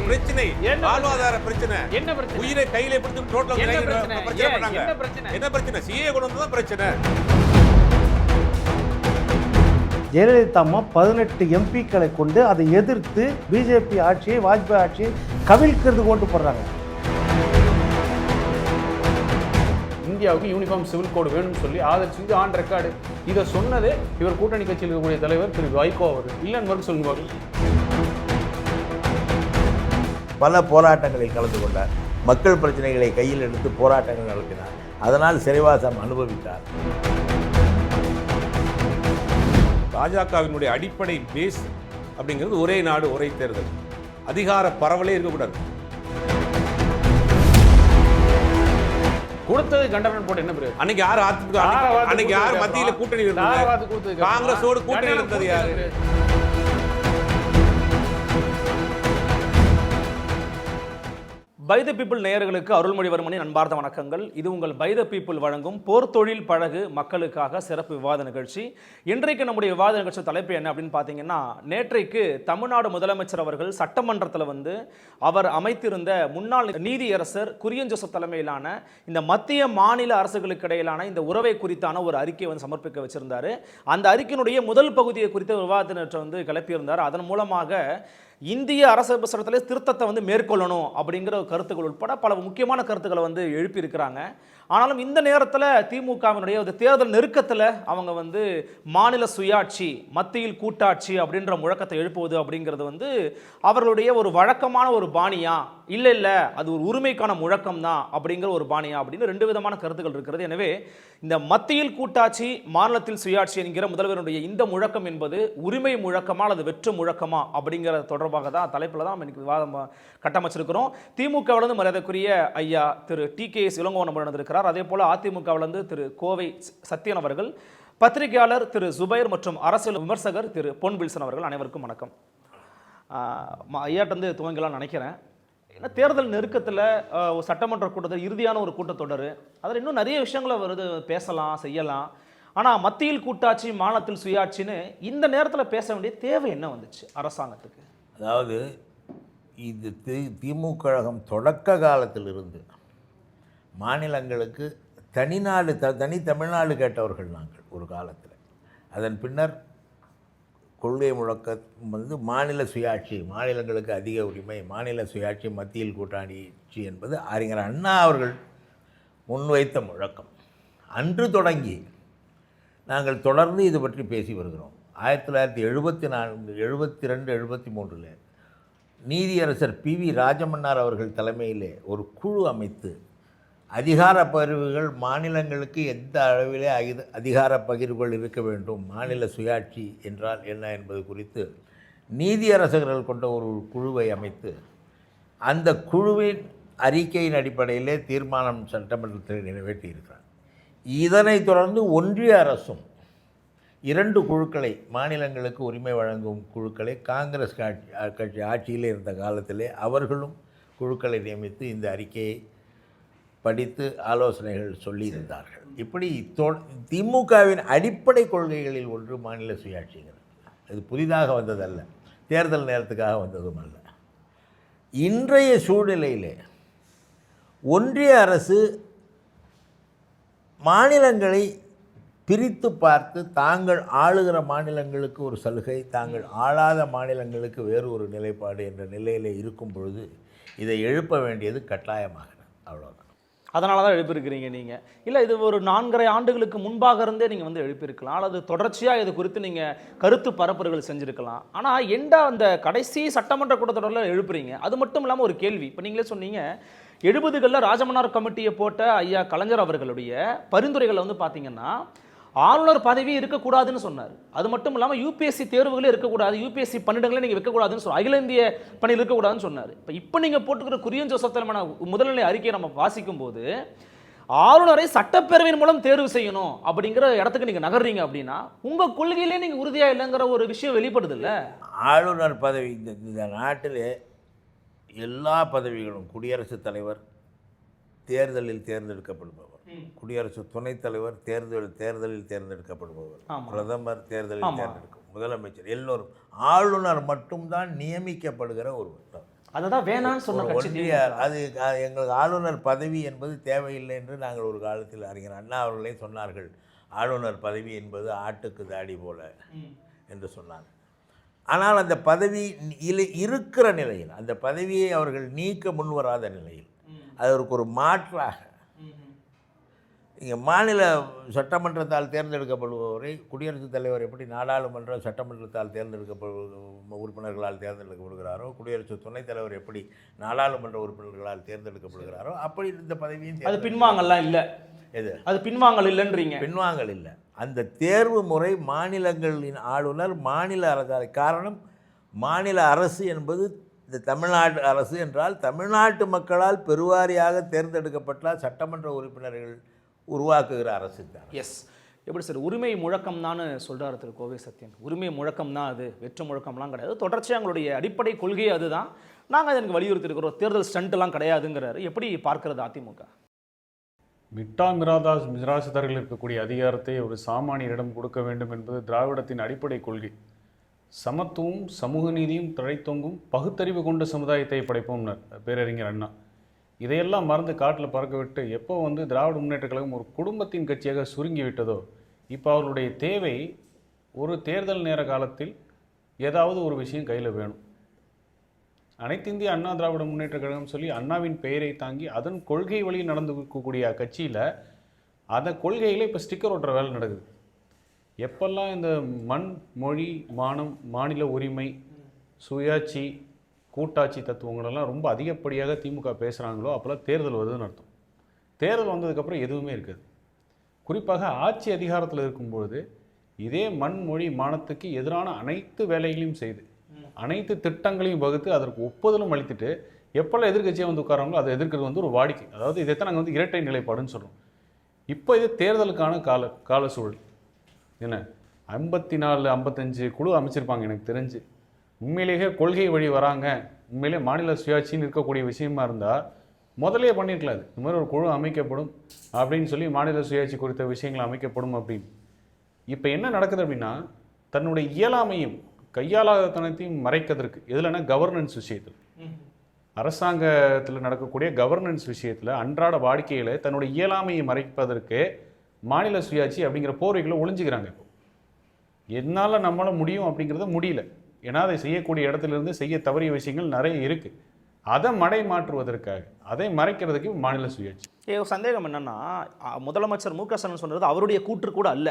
பிரச்சனை, வாழ்வாதார பிரச்சனை. என்ன பிரச்சனை? உயிரை கையில பிடித்து ரோட்ல என்ன பிரச்சனை? என்ன பிரச்சனை? சிஏ கொண்டு வந்தது தான் பிரச்சனை. ஜெயலலிதா அம்மா 18 எம்பிக்களை கொண்டு அதை எதிர்த்து பிஜேபி ஆட்சியை, வாஜ்பாய் ஆட்சியை கவிழ்க்கிறது கொண்டு போடுறாங்க. இந்தியாவுக்கு யூனிஃபார்ம் சிவில் கோடு வேணும்னு சொல்லி ஆதரிச்சு ஆன் ரெக்கார்டு. இதை சொன்னது இவர் கூட்டணி கட்சியில் இருக்கக்கூடிய தலைவர் திரு வைகோ அவர். இல்லைன்னு சொல்லுவார். பல போராட்டங்களில் கலந்து கொண்டார். மக்கள் பிரச்சனைகளை கையில் எடுத்து போராட்டங்கள் நடத்தினார். அதனால் சிறைவாசம் அனுபவித்தார். பாஜகவினுடைய அடிப்படை பேஸ் அப்படிங்கிறது ஒரே நாடு ஒரே தேர்தல். அதிகார பரவலே இருக்கக்கூடாது. கொடுத்தது கண்டனம் போட்டு என்ன பிறகு? அன்னைக்கு யார் அன்னைக்கு யார் மத்தியில கூட்டணி இருந்தது? காங்கிரஸோடு கூட்டணி இருந்தது யாரு? பை த பீப்புள் நேயர்களுக்கு அருள்மொழிவர்மனின் அன்பார்ந்த வணக்கங்கள். இது உங்கள் பை த பீப்புள் வழங்கும் போர் தொழில் பழகு மக்களுக்காக சிறப்பு விவாத நிகழ்ச்சி. இன்றைக்கு நம்முடைய விவாத நிகழ்ச்சி தலைப்பு என்ன அப்படின்னு பார்த்தீங்கன்னா, நேற்றைக்கு தமிழ்நாடு முதலமைச்சர் அவர்கள் சட்டமன்றத்தில் அவர் அமைத்திருந்த முன்னாள் நீதியரசர் குரியன் ஜோசப் தலைமையிலான இந்த மத்திய மாநில அரசுகளுக்கு இடையிலான இந்த உறவை குறித்தான ஒரு அறிக்கையை சமர்ப்பிக்க வச்சிருந்தாரு. அந்த அறிக்கையினுடைய முதல் பகுதியை குறித்த விவாதத்தை கிளப்பியிருந்தார். அதன் மூலமாக இந்திய அரசியல் சட்டத்திலே திருத்தத்தை மேற்கொள்ளணும் அப்படிங்கிற கருத்துக்கள் உட்பட பல முக்கியமான கருத்துக்களை எழுப்பியிருக்கிறாங்க. ஆனாலும் இந்த நேரத்தில் திமுகவினுடைய தேர்தல் நெருக்கத்தில் அவங்க மாநில சுயாட்சி, மத்தியில் கூட்டாட்சி அப்படின்ற முழக்கத்தை எழுப்புவது அப்படிங்கிறது அவர்களுடைய ஒரு வழக்கமான ஒரு பாணியா, இல்லை அது ஒரு உரிமைக்கான முழக்கம் தான் அப்படிங்கிற ஒரு பாணியா அப்படின்னு ரெண்டு விதமான கருத்துக்கள் இருக்கிறது. எனவே இந்த மத்தியில் கூட்டாட்சி, மாநிலத்தில் சுயாட்சி என்கிற முதல்வருடைய இந்த முழக்கம் என்பது உரிமை முழக்கமா அல்லது வெற்று முழக்கமா அப்படிங்கிற தொடர்பாக தான் தலைப்பில் தான் இன்னைக்கு விவாதம் கட்டமைச்சிருக்கிறோம். திமுகவிலிருந்து மரியாதைக்குரிய ஐயா திரு TKS இளங்கோவன் நடந்திருக்கிறார். அதே போல அதிமுகவிலிருந்து திரு கோவை சத்யன் அவர்கள், பத்திரிகையாளர் திரு ஜுபைர் மற்றும் அரசியல் விமர்சகர் திரு பொன் வில்சன் அவர்கள். அனைவருக்கும் வணக்கம். ஐயாட்டு துவங்கலாம்னு நினைக்கிறேன். ஏன்னா தேர்தல் நெருக்கத்தில் சட்டமன்ற கூட்டத்தில் இறுதியான ஒரு கூட்டத்தொடர், அதில் இன்னும் நிறைய விஷயங்களை பேசலாம், செய்யலாம். ஆனால் மத்தியில் கூட்டாட்சி, மாநிலத்தில் சுயாட்சின்னு இந்த நேரத்தில் பேச வேண்டிய தேவை என்ன வந்துச்சு அரசாங்கத்துக்கு? அதாவது இது திமுக கழகம் தொடக்க காலத்திலிருந்து மாநிலங்களுக்கு தனிநாடு, தனி தமிழ்நாடு கேட்டவர்கள் நாங்கள் ஒரு காலத்தில். அதன் பின்னர் கொள்கை முழக்கம் மாநில சுயாட்சி, மாநிலங்களுக்கு அதிக உரிமை, மாநில சுயாட்சி, மத்தியில் கூட்டாட்சி என்பது அறிஞர் அண்ணா அவர்கள் முன்வைத்த முழக்கம். அன்று தொடங்கி நாங்கள் தொடர்ந்து இது பற்றி பேசி வருகிறோம். 1974, 72, 73 நீதியரசர் PV ராஜமன்னார் அவர்கள் தலைமையிலே ஒரு குழு அமைத்து அதிகார பகிர்வுகள், மாநிலங்களுக்கு எந்த அளவிலே அதிகார பகிர்வுகள் இருக்க வேண்டும், மாநில சுயாட்சி என்றால் என்ன என்பது குறித்து நீதியரசர்கள் கொண்ட ஒரு குழுவை அமைத்து அந்த குழுவின் அறிக்கையின் அடிப்படையிலே தீர்மானம் சட்டமன்றத்தில் நிறைவேற்றியிருக்கிறார். இதனைத் தொடர்ந்து ஒன்றிய அரசும் 2 குழுக்களை, மாநிலங்களுக்கு உரிமை வழங்கும் குழுக்களை, காங்கிரஸ் கட்சி ஆட்சியில் இருந்த காலத்திலே அவர்களும் குழுக்களை நியமித்து இந்த அறிக்கையை படித்து ஆலோசனைகள் சொல்லியிருந்தார்கள். இப்படி திமுகவின் அடிப்படை கொள்கைகளில் ஒன்று மாநில சுயாட்சிங்கிறது. அது புதிதாக வந்ததல்ல, தேர்தல் நேரத்துக்காக வந்ததும் அல்ல. இன்றைய சூழ்நிலையிலே ஒன்றிய அரசு மாநிலங்களை பிரித்து பார்த்து தாங்கள் ஆளுகிற மாநிலங்களுக்கு ஒரு சலுகை, தாங்கள் ஆளாத மாநிலங்களுக்கு வேறு ஒரு நிலைப்பாடு என்ற நிலையில் இருக்கும் பொழுது இதை எழுப்ப வேண்டியது கட்டாயமாகிறது. அவ்வளோதான். அதனால தான் எழுப்பியிருக்கிறீங்க நீங்கள். இல்லை, இது ஒரு 4.5 ஆண்டுகளுக்கு முன்பாக இருந்தே நீங்கள் எழுப்பியிருக்கலாம், அல்லது தொடர்ச்சியாக இது குறித்து நீங்கள் கருத்து பரப்புரைகள் செஞ்சுருக்கலாம். ஆனால் அந்த கடைசி சட்டமன்ற கூட்டத்தொடரில் எழுப்புறீங்க. அது மட்டும் இல்லாமல் ஒரு கேள்வி, இப்போ நீங்களே சொன்னீங்க 70களில் ராஜமன்னார் கமிட்டியை போட்ட ஐயா கலைஞர் அவர்களுடைய பரிந்துரைகளை பார்த்தீங்கன்னா ஆளுநர் பதவி இருக்கக்கூடாதுன்னு சொன்னார். அது மட்டும் இல்லாமல் UPSC தேர்வுகளே இருக்கக்கூடாது, UPSC பணியிடங்களே நீங்கள் வைக்கக்கூடாதுன்னு சொன்னார், அகில இந்திய பணியில் இருக்கக்கூடாதுன்னு சொன்னார். இப்போ நீங்கள் போட்டுக்கிற குரியன் ஜோசப் தலைமையான முதல்நிலை அறிக்கையை நம்ம வாசிக்கும் போது ஆளுநரை சட்டப்பேரவையின் மூலம் தேர்வு செய்யணும் அப்படிங்கிற இடத்துக்கு நீங்கள் நகர்றீங்க. அப்படின்னா உங்கள் கொள்கையிலே நீங்கள் உறுதியாக இல்லைங்கிற ஒரு விஷயம் வெளிப்படுது இல்லை? ஆளுநர் பதவி இந்த நாட்டிலே எல்லா பதவிகளும், குடியரசுத் தலைவர் தேர்தலில் தேர்ந்தெடுக்கப்படுபவர், குடியரசு துணைத் தலைவர் தேர்தலில் தேர்ந்தெடுக்கப்படுபவர், பிரதமர் தேர்தலில் தேர்ந்தெடுக்கும், முதலமைச்சர், எல்லோரும். ஆளுநர் மட்டும்தான் நியமிக்கப்படுகிற ஒருவர். அதை தான் வேணான்னு சொன்ன கட்சி ஒன்றிய அது எங்களுக்கு ஆளுநர் பதவி என்பது தேவையில்லை என்று நாங்கள் ஒரு காலத்தில் அறிஞர் அண்ணா அவர்களே சொன்னார்கள். ஆளுநர் பதவி என்பது ஆட்டுக்கு தாடி போல என்று சொன்னாங்க. ஆனால் அந்த பதவி இருக்கிற நிலையில், அந்த பதவியை அவர்கள் நீக்க முன்வராத நிலையில், அதற்கு ஒரு மாற்றாக இங்கே மாநில சட்டமன்றத்தால் தேர்ந்தெடுக்கப்படுபவரை குடியரசுத் தலைவர் எப்படி நாடாளுமன்ற சட்டமன்றத்தால் உறுப்பினர்களால் தேர்ந்தெடுக்கப்படுகிறாரோ, குடியரசு துணைத் தலைவர் எப்படி நாடாளுமன்ற உறுப்பினர்களால் தேர்ந்தெடுக்கப்படுகிறாரோ, அப்படி இந்த பதவியும் அது பின்வாங்கலாம் இல்லை. எது அது பின்வாங்கல் இல்லைன்றீங்க? பின்வாங்கல் இல்லை. அந்த தேர்வு முறை மாநிலங்களின் ஆளுநர் மாநில அரசு. காரணம், மாநில அரசு என்பது இந்த தமிழ்நாடு அரசு என்றால் தமிழ்நாட்டு மக்களால் பெருவாரியாக தேர்ந்தெடுக்கப்பட்ட சட்டமன்ற உறுப்பினர்கள் உருவாக்குகிற அரசு தான். எஸ். எப்படி சார் உரிமை முழக்கம் தான் சொல்கிறார் திரு கோவை சத்யன். உரிமை முழக்கம் தான் அது, வெற்று முழக்கம்லாம் கிடையாது. தொடர்ச்சியாக எங்களுடைய அடிப்படை கொள்கை அதுதான், நாங்கள் அதை எனக்கு வலியுறுத்தி இருக்கிறோம், தேர்தல் ஸ்டண்ட்லாம் கிடையாதுங்கிறாரு. எப்படி பார்க்கறது அதிமுக? மிட்டா மிராசுதாரில் இருக்கக்கூடிய அதிகாரத்தை ஒரு சாமானியரிடம் கொடுக்க வேண்டும் என்பது திராவிடத்தின் அடிப்படை கொள்கை. சமத்துவம், சமூக நீதியும் தழைத்தொங்கும் பகுத்தறிவு கொண்ட சமுதாயத்தை படைப்போம்னர் பேரறிஞர் அண்ணா. இதையெல்லாம் மறந்து காட்டில் பறக்க விட்டு எப்போ திராவிட முன்னேற்ற கழகம் ஒரு குடும்பத்தின் கட்சியாக சுருங்கி விட்டதோ, இப்போ அவர்களுடைய தேவை ஒரு தேர்தல் நேர காலத்தில் ஏதாவது ஒரு விஷயம் கையில் வேணும். அனைத்து இந்திய அண்ணா திராவிட முன்னேற்ற கழகம் சொல்லி அண்ணாவின் பெயரை தாங்கி அதன் கொள்கை வழி நடந்துக்கூடிய கட்சியில் அந்த கொள்கையில் இப்போ ஸ்டிக்கர் ஓட்டுற வேலை நடக்குது. எப்பெல்லாம் இந்த மண், மொழி, மானம், மாநில உரிமை, சுயாட்சி, கூட்டாட்சி தத்துவங்களெல்லாம் ரொம்ப அதிகப்படியாக திமுக பேசுகிறாங்களோ அப்போல்லாம் தேர்தல் வருதுன்னு அர்த்தம். தேர்தல் வந்ததுக்கப்புறம் எதுவுமே இருக்காது. குறிப்பாக ஆட்சி அதிகாரத்தில் இருக்கும்பொழுது இதே மண், மொழி, மானத்துக்கு எதிரான அனைத்து வேலைகளையும் செய்து அனைத்து திட்டங்களையும் வகுத்து அதற்கு ஒப்புதலும் அளித்துட்டு எப்போல்லாம் எதிர்கட்சியாக உட்காராங்களோ அதை எதிர்க்கிறது ஒரு வாடிக்கை. அதாவது இதைத்தான் நாங்கள் இரட்டை நிலைப்பாடுன்னு சொல்கிறோம். இப்போ இது தேர்தலுக்கான கால சூழல். என்ன 54 55 குழு அமைச்சிருப்பாங்க எனக்கு தெரிஞ்சு. உண்மையிலேயே கொள்கை வழி வராங்க, உண்மையிலே மாநில சுயாட்சின்னு இருக்கக்கூடிய விஷயமா இருந்தால் முதலே பண்ணியிருக்கலாது. இந்த மாதிரி ஒரு குழு அமைக்கப்படும் அப்படின்னு சொல்லி மாநில சுயாட்சி குறித்த விஷயங்கள் அமைக்கப்படும் அப்படின்னு. இப்போ என்ன நடக்குது அப்படின்னா, தன்னுடைய இயலாமையும் கையாளாதனத்தையும் மறைக்கிறதுக்கு எதுலன்னா கவர்னன்ஸ் விஷயத்தில், அரசாங்கத்தில் நடக்கக்கூடிய கவர்னன்ஸ் விஷயத்தில் அன்றாட வாடிக்கைகளை தன்னுடைய இயலாமையை மறைப்பதற்கு மாநில சுயாட்சி அப்படிங்கிற போர்வைகளை ஒளிஞ்சுக்கிறாங்க. இப்போ என்னால் நம்மளால முடியும் அப்படிங்கிறத முடியல. ஏன்னா அதை செய்யக்கூடிய இடத்துலேருந்து செய்ய தவறிய விஷயங்கள் நிறைய இருக்குது. அதை மடை மாற்றுவதற்காக, அதை மறைக்கிறதுக்கு மாநில சுயாட்சி. சந்தேகம் என்னன்னா, முதலமைச்சர் மு க ஸ்டாலின் சொன்னது அவருடைய கூற்று கூட அல்ல.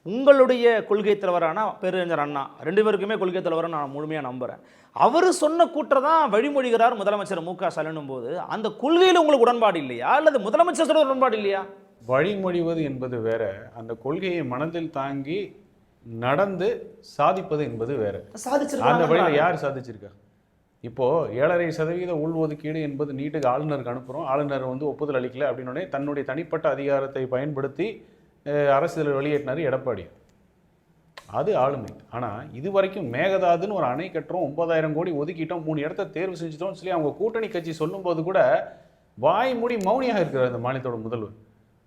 உங்களுடைய கொள்கை தலைவரான பேரறிஞர் அண்ணா 2 பேருக்குமே கொள்கை தலைவராக நான் முழுமையாக நம்புகிறேன். அவர் சொன்ன கூற்றை தான் வழிமொழிகிறார் முதலமைச்சர் மு க ஸ்டாலின் போது, அந்த கொள்கையில் உங்களுக்கு உடன்பாடு இல்லையா அல்லது முதலமைச்சர் சொல்ல உடன்பாடு இல்லையா? வழிமொழிவது என்பது வேற, அந்த கொள்கையை மனதில் தாங்கி நடந்து சாதிப்பது என்பது வேற. அந்த வழியில் யார் சாதிச்சிருக்கா? இப்போது 7.5% உள்ஒதுக்கீடு என்பது நீட்டுக்கு ஆளுநருக்கு அனுப்புகிறோம், ஆளுநர் ஒப்புதல் அளிக்கல அப்படின்னோடனே தன்னுடைய தனிப்பட்ட அதிகாரத்தை பயன்படுத்தி அரசியல் வெளியேற்றினார் எடப்பாடி. அது ஆளுமை. ஆனால் இது வரைக்கும் மேகதாதுன்னு ஒரு அணை கட்டுறோம், 9,000 கோடி ஒதுக்கிட்டோம், 3 இடத்த தேர்வு செஞ்சிட்டோம்னு சொல்லி அவங்க கூட்டணி கட்சி சொல்லும்போது கூட வாய் மூடி மௌனியாக இருக்கிறார் இந்த மாநிலத்தோட முதல்வர்.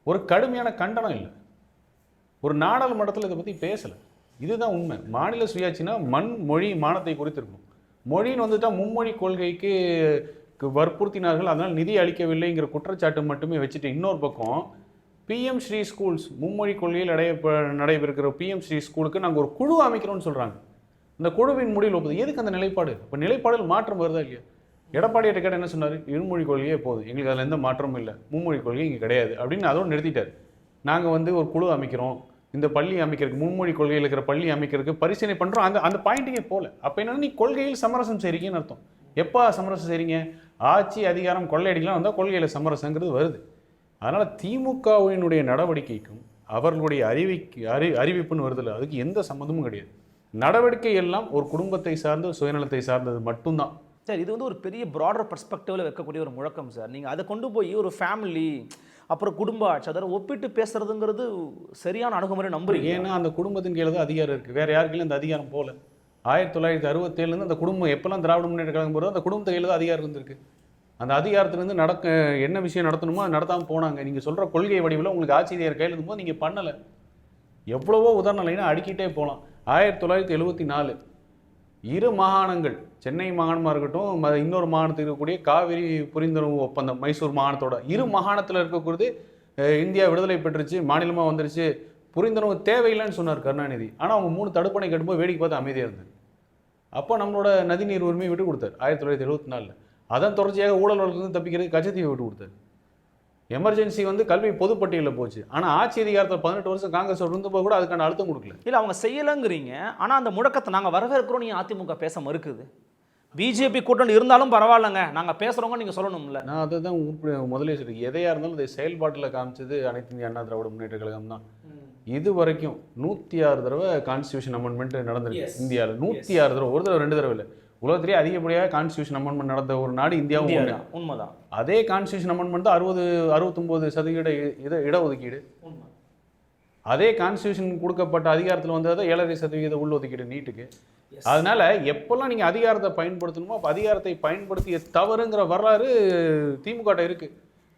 ஒரு கடுமையான கண்டனம் இல்லை, ஒரு நாடாளுமன்றத்தில் இதை பற்றி பேசலை. இதுதான் உண்மை. மாநில சுயாட்சினா மண், மொழி, மானத்தை குறித்து இருக்கும். மொழின்னு வந்துட்டால் மும்மொழி கொள்கைக்கு வற்புறுத்தினார்கள், அதனால் நிதி அளிக்கவில்லைங்கிற குற்றச்சாட்டு மட்டுமே வச்சுட்டு, இன்னொரு பக்கம் பிஎம் ஸ்ரீ ஸ்கூல்ஸ், மும்மொழி கொள்கையில் நடைபெறுகிற பிஎம் ஸ்ரீ ஸ்கூலுக்கு நாங்கள் ஒரு குழு அமைக்கிறோம்னு சொல்கிறாங்க. இந்த குழுவின் முடிவில் ஒப்புது. எதுக்கு அந்த நிலைப்பாடு? இப்போ நிலைப்பாடில் மாற்றம் வருதா இல்லையா? எடப்பாடியை கேட்ட என்ன சொன்னார்? இருமொழி கொள்கையே போதும், எங்களுக்கு அதில் எந்த மாற்றமும் இல்லை, மும்மொழி கொள்கை இங்கே கிடையாது அப்படின்னு அதோடு நிறுத்திட்டார். நாங்கள் ஒரு குழு அமைக்கிறோம், இந்த பள்ளி அமைக்கிறதுக்கு, மும்மொழி கொள்கையில் இருக்கிற பள்ளி அமைக்கிறதுக்கு பரிசீலனை பண்ணுறோம். அந்த பாயிண்ட்டுக்கே போகல. அப்போ என்னன்னா, நீ கொள்கையில் சமரசம் செய்கிறீங்கன்னு அர்த்தம். எப்போ சமரசம் செய்கிறீங்க? ஆட்சி அதிகாரம் கொள்ளையடிக்கலாம் வந்தால் கொள்கையில் சமரசங்கிறது வருது. அதனால் திமுகவினுடைய நடவடிக்கைக்கும் அவர்களுடைய அறிவிப்புன்னு வருதில்லை, அதுக்கு எந்த சம்மந்தமும் கிடையாது. நடவடிக்கை எல்லாம் ஒரு குடும்பத்தை சார்ந்து சுயநலத்தை சார்ந்தது மட்டும்தான். சார், இது ஒரு பெரிய ப்ராடர் பர்ஸ்பெக்டிவில் வைக்கக்கூடிய ஒரு முழக்கம் சார். நீங்கள் அதை கொண்டு போய் ஒரு ஃபேமிலி, அப்புறம் குடும்ப ஆட்சி, அதை ஒப்பிட்டு பேசுறதுங்கிறது சரியான அணுகுமுறை நம்புறீங்க? ஏன்னா அந்த குடும்பத்தின் கீழே தான் அதிகாரம் இருக்குது, வேறு யாருக்கையும் அந்த அதிகாரம் போகல. 1967 அந்த குடும்பம் எப்போல்லாம் திராவிட முன்னேற்ற கழகம் போகிறதோ அந்த குடும்பத்து கையில் தான் அதிகாரம் இருந்திருக்கு. அந்த அதிகாரத்திலேருந்து என்ன விஷயம் நடத்தணுமோ அது நடத்தாமல் போனாங்க. நீங்கள் சொல்கிற கொள்கை வடிவில் உங்களுக்கு ஆட்சி அதிகார கையில் இருக்கும்போது நீங்கள் பண்ணலை. எவ்வளவோ உதாரணம் இல்லைன்னா அடிக்கிட்டே போகலாம். 1974 இரு மாகாணங்கள், சென்னை மாகாணமாக இருக்கட்டும், இன்னொரு மாகாணத்துக்கு இருக்கக்கூடிய காவிரி புரிந்துணர்வு ஒப்பந்தம் மைசூர் மாகாணத்தோட இரு மாகாணத்தில் இருக்கக்கூடியது இந்தியா விடுதலை பெற்றுச்சு, மாநிலமாக வந்துருச்சு, புரிந்துணர்வு தேவையில்லைன்னு சொன்னார் கருணாநிதி. ஆனால் அவங்க 3 தடுப்பணை கட்டும்போது வேடிக்கை பார்த்து அமைதியாக இருந்தார். அப்போ நம்மளோட நதிநீர் உரிமையை விட்டு கொடுத்தார் 1974. அதன் தொடர்ச்சியாக ஊழல் வழக்கு தப்பிக்கிறதுக்கு கச்சத்தீவை விட்டு கொடுத்தார். எமர்ஜென்சி கல்வி பொதுப்பட்டியலில் போச்சு. ஆனால் ஆட்சி அதிகாரத்தில் 18 வருஷம் காங்கிரஸ் இருந்தபோது கூட அதுக்கான அழுத்தம் கொடுக்கல. இல்லை, அவங்க செய்யலைங்கிறீங்க. ஆனால் அந்த முடக்கத்தை நாங்கள் வரவேற்கிறோம், நீ அதிமுக பேச மறுக்குது. பிஜேபி கூட்டணி இருந்தாலும் பரவாயில்லைங்க, நாங்கள் பேசுகிறவங்க நீங்கள் சொல்லணும்ல. நான் அதை தான் முதலே சொல்லி, எதையாக இருந்தாலும் அதை செயல்பாட்டில் காமிச்சது அனைத்து இந்திய அண்ணா திராவிட முன்னேற்ற கழகம் தான். இது வரைக்கும் 106 தடவை கான்ஸ்டியூஷன் அமெண்ட்மெண்ட் நடந்திருக்கு இந்தியாவில். 106 தடவை, ஒரு தடவை 2 தடவை இல்லை. உலகத்திலேயே அதிகப்படியாக கான்ஸ்டியூஷன் அமெண்ட்மெண்ட் நடந்த ஒரு நாடு இந்தியாவும். உண்மைதான். அதே கான்ஸ்டியூஷன் அமெண்ட்மெண்ட் தான் 69% இடஒதுக்கீடு. அதே கான்ஸ்டியூஷன் கொடுக்கப்பட்ட அதிகாரத்தில் வந்தது 7.5% உள்ஒதுக்கீடு நீட்டுக்கு. அதனால எப்பெல்லாம் நீங்கள் அதிகாரத்தை பயன்படுத்தணுமோ அப்போ அதிகாரத்தை பயன்படுத்திய தவறுங்கிற வரலாறு திமுக இருக்கு.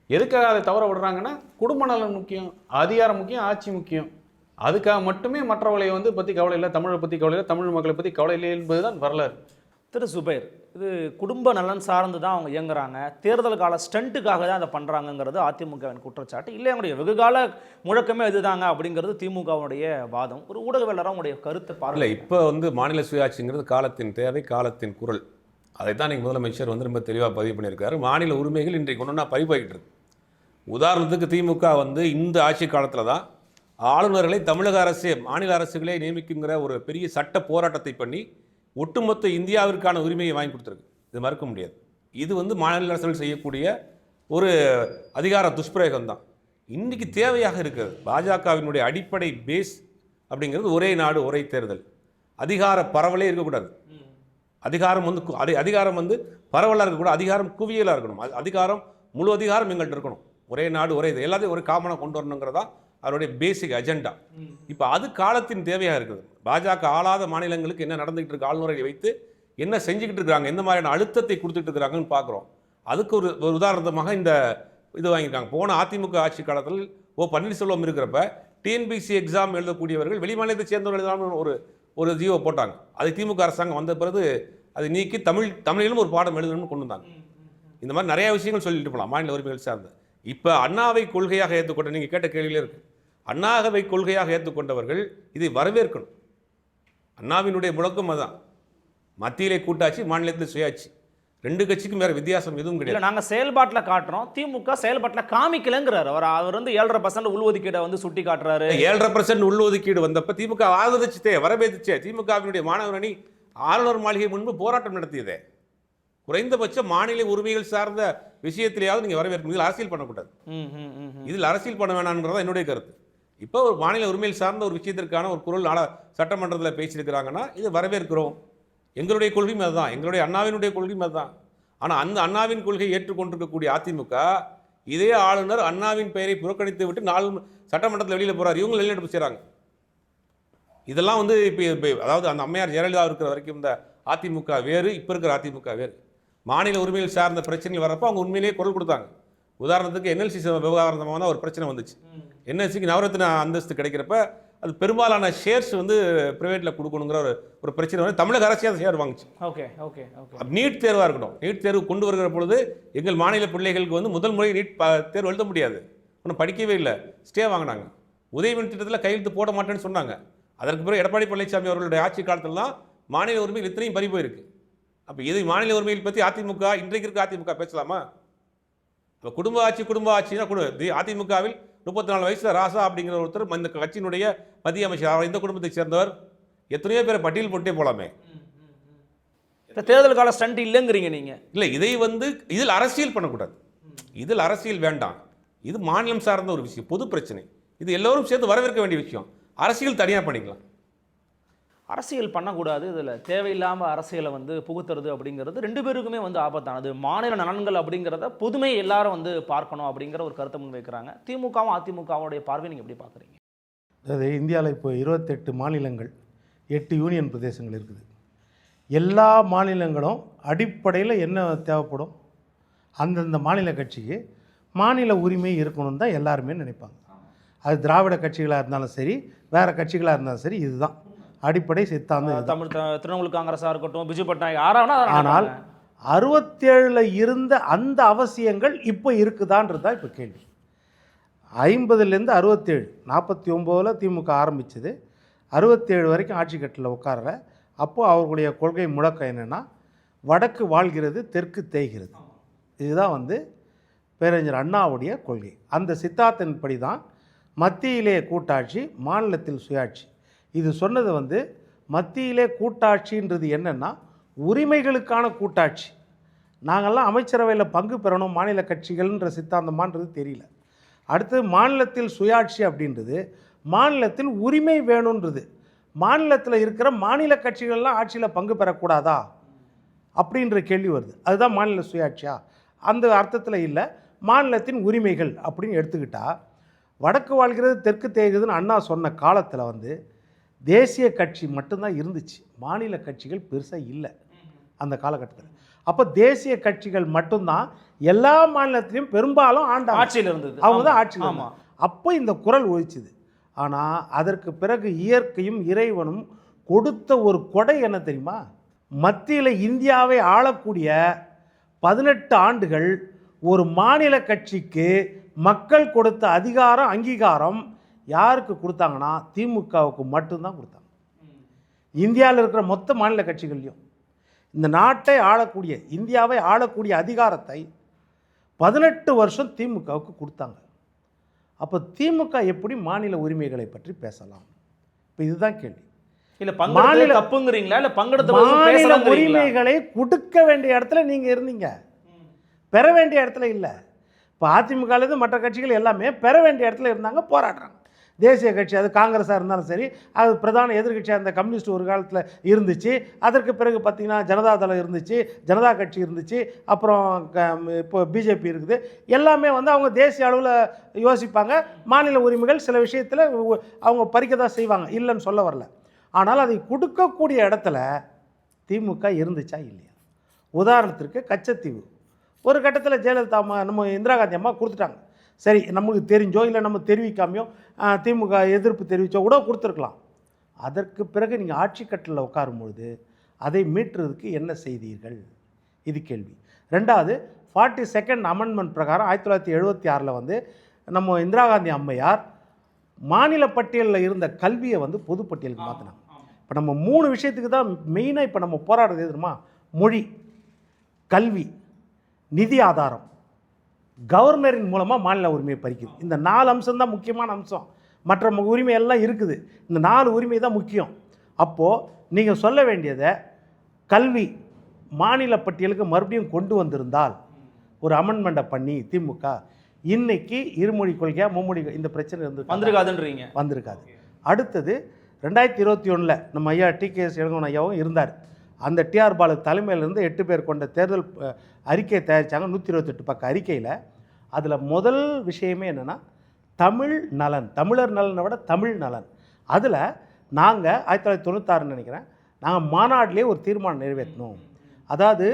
எதுக்காக அதை தவற விடுறாங்கன்னா, குடும்ப நலன் முக்கியம், அதிகாரம் முக்கியம், ஆட்சி முக்கியம். அதுக்காக மட்டுமே மற்றவர்களை பற்றி கவலை இல்லை, தமிழை பற்றி கவலை இல்லை, தமிழ் மக்களை பற்றி கவலை இல்லை என்பதுதான் வரலாறு. திரு சுபைர், இது குடும்ப நலன் சார்ந்து தான் அவங்க இயங்குறாங்க, தேர்தல் கால ஸ்டண்ட்டுக்காக தான் அதை பண்ணுறாங்கங்கிறது அதிமுகவின் குற்றச்சாட்டு. இல்லை, அவங்களுடைய வெகுகால முழக்கமே இதுதாங்க அப்படிங்கிறது திமுகவுடைய வாதம். ஒரு ஊடகவியலாளராக உங்களுடைய கருத்தை பார்க்கல. இப்போ மாநில சுயாட்சிங்கிறது காலத்தின் தேவை, காலத்தின் குரல். அதைத்தான் நீங்கள் முதலமைச்சர் ரொம்ப தெளிவாக பதிவு பண்ணியிருக்காரு. மாநில உரிமைகள் இன்றைக்கு ஒன்றா பறிப்பாகிட்டு இருக்கு. உதாரணத்துக்கு திமுக இந்த ஆட்சி காலத்தில் தான் ஆளுநர்களை தமிழக அரசே, மாநில அரசுகளே நியமிக்குங்கிற ஒரு பெரிய சட்ட போராட்டத்தை பண்ணி ஒட்டுமொத்த இந்தியாவிற்கான உரிமையை வாங்கி கொடுத்துருக்கு. இது மறுக்க முடியாது. இது மாநில அரசுகள் செய்யக்கூடிய ஒரு அதிகார துஷ்பிரயோகம் தான். இன்றைக்கி தேவையாக இருக்கிறது. பாஜகவினுடைய அடிப்படை பேஸ் அப்படிங்கிறது ஒரே நாடு ஒரே தேர்தல். அதிகார பரவலே இருக்கக்கூடாது. அதிகாரம் அதிகாரம் பரவலாக இருக்கக்கூடாது. அதிகாரம் குவியலாக இருக்கணும். அதிகாரம் முழு அதிகாரம் எங்கள்கிட்ட இருக்கணும். ஒரே நாடு ஒரே இது, எல்லாத்தையும் ஒரு காமனாக கொண்டு வரணுங்கிறதா அவருடைய பேசிக் அஜெண்டா. இப்போ அது காலத்தின் தேவையாக இருக்குது. பாஜக ஆளாத மாநிலங்களுக்கு என்ன நடந்துகிட்டு இருக்கு, ஆளுநரை வைத்து என்ன செஞ்சுக்கிட்டு இருக்கிறாங்க, எந்த மாதிரியான அழுத்தத்தை கொடுத்துட்டு இருக்கிறாங்கன்னு பார்க்குறோம். அதுக்கு ஒரு உதாரணமாக இந்த இது வாங்கியிருக்காங்க. போன அதிமுக ஆட்சி காலத்தில் பன்னீர்செல்வம் இருக்கிறப்ப டிஎன்பிசி எக்ஸாம் எழுதக்கூடியவர்கள் வெளிமாநிலத்தை சேர்ந்தவர்கள் எழுதலாம்னு ஒரு ஜியோ போட்டாங்க. அது திமுக அரசாங்கம் வந்த பிறகு அதை நீக்கி தமிழிலும் ஒரு பாடம் எழுதணும்னு கொண்டு வந்தாங்க. இந்த மாதிரி நிறைய விஷயங்கள் சொல்லிட்டு போகலாம் மாநில உரிமைகள் சார்ந்து. இப்போ அண்ணாவை கொள்கையாக ஏற்றுக்கொண்ட, நீங்கள் கேட்ட கேள்வியிலே இருக்கு, அண்ணாவை கொள்கையாக ஏற்றுக்கொண்டவர்கள் இதை வரவேற்கணும். அண்ணாவினுடைய முழக்கம் அதுதான். மத்தியிலே கூட்டாட்சி, மாநிலத்தில் சுயாட்சி, 2 கட்சிக்கும் வேறு வித்தியாசம் எதுவும் கிடையாது. நாங்கள் செயல்பாட்டில் காட்டுறோம், திமுக செயல்பாட்டில் காமிக்கலங்கிறார். அவர் 7.5% உள்ஒதுக்கீடை சுட்டி காட்டுறாரு. 7.5% உள்ஒதுக்கீடு வந்தப்ப திமுக ஆதரிச்சுட்டே வரவேற்றுச்சே. திமுகவினுடைய மாணவர் அணி ஆளுநர் மாளிகை முன்பு போராட்டம் நடத்தியதே. குறைந்தபட்சம் மாநில உரிமைகள் சார்ந்த விஷயத்திலேயாவது நீங்கள் வரவேற்கணும். இதில் அரசியல் பண்ணக்கூடாது. இதில் அரசியல் பண்ண வேணாம்ங்கிறதா என்னுடைய கருத்து. இப்போ ஒரு மாநில உரிமையில் சார்ந்த ஒரு விஷயத்திற்கான ஒரு குரல் சட்டமன்றத்தில் பேசியிருக்கிறாங்கன்னா இது வரவேற்கிறோம். எங்களுடைய கொள்கையும் அதுதான், எங்களுடைய அண்ணாவினுடைய கொள்கையும் அதுதான். ஆனால் அந்த அண்ணாவின் கொள்கையை ஏற்றுக்கொண்டிருக்கக்கூடிய அதிமுக இதே ஆளுநர் அண்ணாவின் பெயரை புறக்கணித்து விட்டு 4 சட்டமன்றத்தில் வெளியில் போகிறார். இவங்க வெளிநடப்பு செய்கிறாங்க. இதெல்லாம் இப்போ அதாவது அந்த அம்மையார் ஜெயலலிதா இருக்கிற வரைக்கும் இந்த அதிமுக வேறு, இப்போ இருக்கிற அதிமுக வேறு. மாநில உரிமையில் சார்ந்த பிரச்சனைகள் வரப்போ அவங்க உண்மையிலேயே குரல் கொடுத்தாங்க. உதாரணத்துக்கு என்எல்சி விவகாரமாக தான் ஒரு பிரச்சனை வந்துச்சு. என்எல்சிக்கு நவரத்ன அந்தஸ்து கிடைக்கிறப்ப அது பெரும்பாலான ஷேர்ஸ் பிரைவேட்டில் கொடுக்கணுங்கிற ஒரு பிரச்சனை தமிழக அரசே அந்த ஷேர் வாங்குச்சு. நீட் தேர்வாக இருக்கட்டும், நீட் தேர்வு கொண்டு வருகிற பொழுது எங்கள் மாநில பிள்ளைகளுக்கு முதல் முறை நீட் தேர்வு எழுத முடியாது, ஒன்றும் படிக்கவே இல்லை, ஸ்டே வாங்கினாங்க. உதயமின் திட்டத்தில் கையெழுத்து போட மாட்டேன்னு சொன்னாங்க. அதற்கு பிறகு எடப்பாடி பழனிசாமி அவர்களுடைய ஆட்சி காலத்தில் தான் மாநில உரிமைகள் இத்தனையும் பறி போயிருக்கு. அப்போ இது மாநில உரிமைகள் பற்றி அதிமுக, இன்றைக்கு இருக்க அதிமுக பேசலாமா? இப்போ குடும்ப ஆட்சினா அதிமுகவில் 34 வயசுல ராசா அப்படிங்கிற ஒருத்தர் இந்த கட்சியினுடைய மத்திய அமைச்சர், அவர் இந்த குடும்பத்தை சேர்ந்தவர். எத்தனையோ பேரை பட்டியல் போட்டே போலாமே. தேர்தல் கால ஸ்டண்ட் இல்லைங்கிறீங்க நீங்க? இல்லை, இதை இதில் அரசியல் பண்ணக்கூடாது. இதில் அரசியல் வேண்டாம். இது மாநிலம் சார்ந்த ஒரு விஷயம், பொது பிரச்சனை. இது எல்லோரும் சேர்ந்து வரவேற்க வேண்டிய விஷயம். அரசியல் தனியாக பண்ணிக்கலாம். அரசியல் பண்ணக்கூடாது. இதில் தேவையில்லாமல் அரசியலை புகுத்துறது அப்படிங்கிறது 2 பேருக்குமே ஆபத்தானது. மாநில நலன்கள் அப்படிங்கிறத பொதுமை எல்லாரும் பார்க்கணும் அப்படிங்கிற ஒரு கருத்தை முன்வைக்கிறாங்க. திமுகவும் அதிமுகவுடைய பார்வை நீங்கள் எப்படி பார்க்குறீங்க? அதாவது இந்தியாவில் இப்போ 28 மாநிலங்கள், 8 யூனியன் பிரதேசங்கள் இருக்குது. எல்லா மாநிலங்களும் அடிப்படையில் என்ன தேவைப்படும், அந்தந்த மாநில கட்சிக்கு மாநில உரிமை இருக்கணும்னு தான் எல்லாருமே நினைப்பாங்க. அது திராவிட கட்சிகளாக இருந்தாலும் சரி, வேறு கட்சிகளாக இருந்தாலும் சரி, இதுதான் அடிப்படை சித்தாந்தம் இதுதான். தமிழ் திரிணாமுல் காங்கிரஸாக இருக்கட்டும், பிஜு பட்நாயக் யாராவது ஆனால் 67 இருந்த அந்த அவசியங்கள் இப்போ இருக்குதான்றது தான் இப்போ கேள்வி. 50லேருந்து 67, 49ல் திமுக ஆரம்பிச்சது, 67 வரைக்கும் ஆட்சி கட்டில் உட்காரல. அப்போது அவர்களுடைய கொள்கை முழக்கம் என்னென்னா, வடக்கு வாழ்கிறது, தெற்கு தேய்கிறது. இதுதான் வந்து பேரறிஞர் அண்ணாவுடைய கொள்கை. அந்த சித்தாந்தத்தின்படி தான் மத்தியிலே கூட்டாட்சி, மாநிலத்தில் சுயாட்சி. இது சொன்னது வந்து மத்தியிலே கூட்டாட்சின்றது என்னென்னா உரிமைகளுக்கான கூட்டாட்சி. நாங்கள்லாம் அமைச்சரவையில் பங்கு பெறணும் மாநில கட்சிகள்ன்ற சித்தாந்தமான்றது தெரியல. அடுத்து மாநிலத்தில் சுயாட்சி அப்படின்றது மாநிலத்தில் உரிமை வேணுன்றது. மாநிலத்தில் இருக்கிற மாநில கட்சிகள்லாம் ஆட்சியில் பங்கு பெறக்கூடாதா அப்படின்ற கேள்வி வருது. அதுதான் மாநில சுயாட்சியா? அந்த அர்த்தத்தில் இல்லை, மாநிலத்தின் உரிமைகள் அப்படின்னு எடுத்துக்கிட்டால் வடக்கு வாழ்கிறது தெற்கு தேய்கிறதுன்னு அண்ணா சொன்ன காலத்தில் வந்து தேசிய கட்சி மட்டும்தான் இருந்துச்சு, மாநில கட்சிகள் பெருசாக இல்லை அந்த காலகட்டத்தில். அப்போ தேசிய கட்சிகள் மட்டும்தான் எல்லா மாநிலத்திலையும் பெரும்பாலும் ஆட்சியில் இருந்தது, அவங்க தான் ஆட்சியில். அப்போ இந்த குரல் ஒழிச்சுது. ஆனால் அதற்கு பிறகு இயற்கையும் இறைவனும் கொடுத்த ஒரு கொடை என்ன தெரியுமா? மத்தியில் இந்தியாவை ஆளக்கூடிய 18 ஆண்டுகள் ஒரு மாநில கட்சிக்கு மக்கள் கொடுத்த அதிகாரம், அங்கீகாரம் யாருக்கு கொடுத்தாங்கன்னா திமுகவுக்கு மட்டும்தான் கொடுத்தாங்க. இந்தியாவில் இருக்கிற மொத்த மாநில கட்சிகள்லையும் இந்த நாட்டை ஆளக்கூடிய, இந்தியாவை ஆளக்கூடிய அதிகாரத்தை 18 வருஷம் திமுகவுக்கு கொடுத்தாங்க. அப்போ திமுக எப்படி மாநில உரிமைகளை பற்றி பேசலாம்? இப்போ இதுதான் கேள்வி. இல்ல மாநில தப்புங்கிறீங்களா, இல்ல மாநில உரிமைகளை கொடுக்க வேண்டிய இடத்துல நீங்க இருந்தீங்க, பெற வேண்டிய இடத்துல இல்லை. இப்போ அதிமுகலேருந்து மற்ற கட்சிகள் எல்லாமே பெற வேண்டிய இடத்துல இருந்தாங்க, போராடுறாங்க. தேசிய கட்சி, அது காங்கிரஸாக இருந்தாலும் சரி, அது பிரதான எதிர்கட்சியாக இருந்த கம்யூனிஸ்ட் ஒரு காலத்தில் இருந்துச்சு. அதற்கு பிறகு பார்த்திங்கன்னா ஜனதாதளம் இருந்துச்சு, ஜனதா கட்சி இருந்துச்சு, அப்புறம் இப்போ பிஜேபி இருக்குது. எல்லாமே வந்து அவங்க தேசிய அளவில் யோசிப்பாங்க. மாநில உரிமைகள் சில விஷயத்தில் அவங்க பறிக்க தான் செய்வாங்க, இல்லைன்னு சொல்ல வரல. ஆனால் அதை கொடுக்கக்கூடிய இடத்துல திமுக இருந்துச்சா இல்லையா? உதாரணத்திற்கு கச்சத்தீவு ஒரு கட்டத்தில் ஜெயலலிதா அம்மா, நம்ம இந்திரா காந்தி அம்மா கொடுத்துட்டாங்க. சரி, நமக்கு தெரிஞ்சோ இல்லை நம்ம தெரிவிக்காமையோ திமுக எதிர்ப்பு தெரிவித்தோ கூட கொடுத்துருக்கலாம். அதற்கு பிறகு நீங்கள் ஆட்சி கட்டில் உட்காரும்பொழுது அதை மீட்டுறதுக்கு என்ன செய்தீர்கள்? இது கேள்வி. ரெண்டாவது, 42nd அமெண்ட்மெண்ட் பிரகாரம் 1976 வந்து நம்ம இந்திரா காந்தி அம்மையார் மாநில பட்டியலில் இருந்த கல்வியை வந்து பொதுப்பட்டியலுக்கு மாற்றினாங்க. இப்போ நம்ம 3 விஷயத்துக்கு தான் மெயினாக இப்போ நம்ம போராடுறது எதுமா? மொழி, கல்வி, நிதி ஆதாரம். கவர்னரின் மூலமாக மாநில உரிமையை பறிக்குது. இந்த 4 அம்சம் தான் முக்கியமான அம்சம். மற்ற உரிமை எல்லாம் இருக்குது, இந்த 4 உரிமை தான் முக்கியம். அப்போது நீங்கள் சொல்ல வேண்டியதை கல்வி மாநில பட்டியலுக்கு மறுபடியும் கொண்டு வந்திருந்தால், ஒரு அமெண்ட்மெண்ட்டை பண்ணி திமுக இன்னைக்கு இருமொழி கொள்கையாக மும்மொழி இந்த பிரச்சனை வந்திருக்காது. அடுத்தது 2021 நம்ம ஐயா டிகேஎஸ் இளங்கோவன் ஐயாவும் இருந்தார். அந்த டிஆர் பாலு தலைமையிலிருந்து 8 பேர் கொண்ட தேர்தல் அறிக்கையை தயாரித்தாங்க, 128 பக்க அறிக்கையில். அதில் முதல் விஷயமே என்னென்னா தமிழ் நலன், தமிழர் நலனை விட தமிழ் நலன். அதில் நாங்கள் 1996 நினைக்கிறேன், நாங்கள் மாநாட்டிலே ஒரு தீர்மானம் நிறைவேற்றணும். அதாவது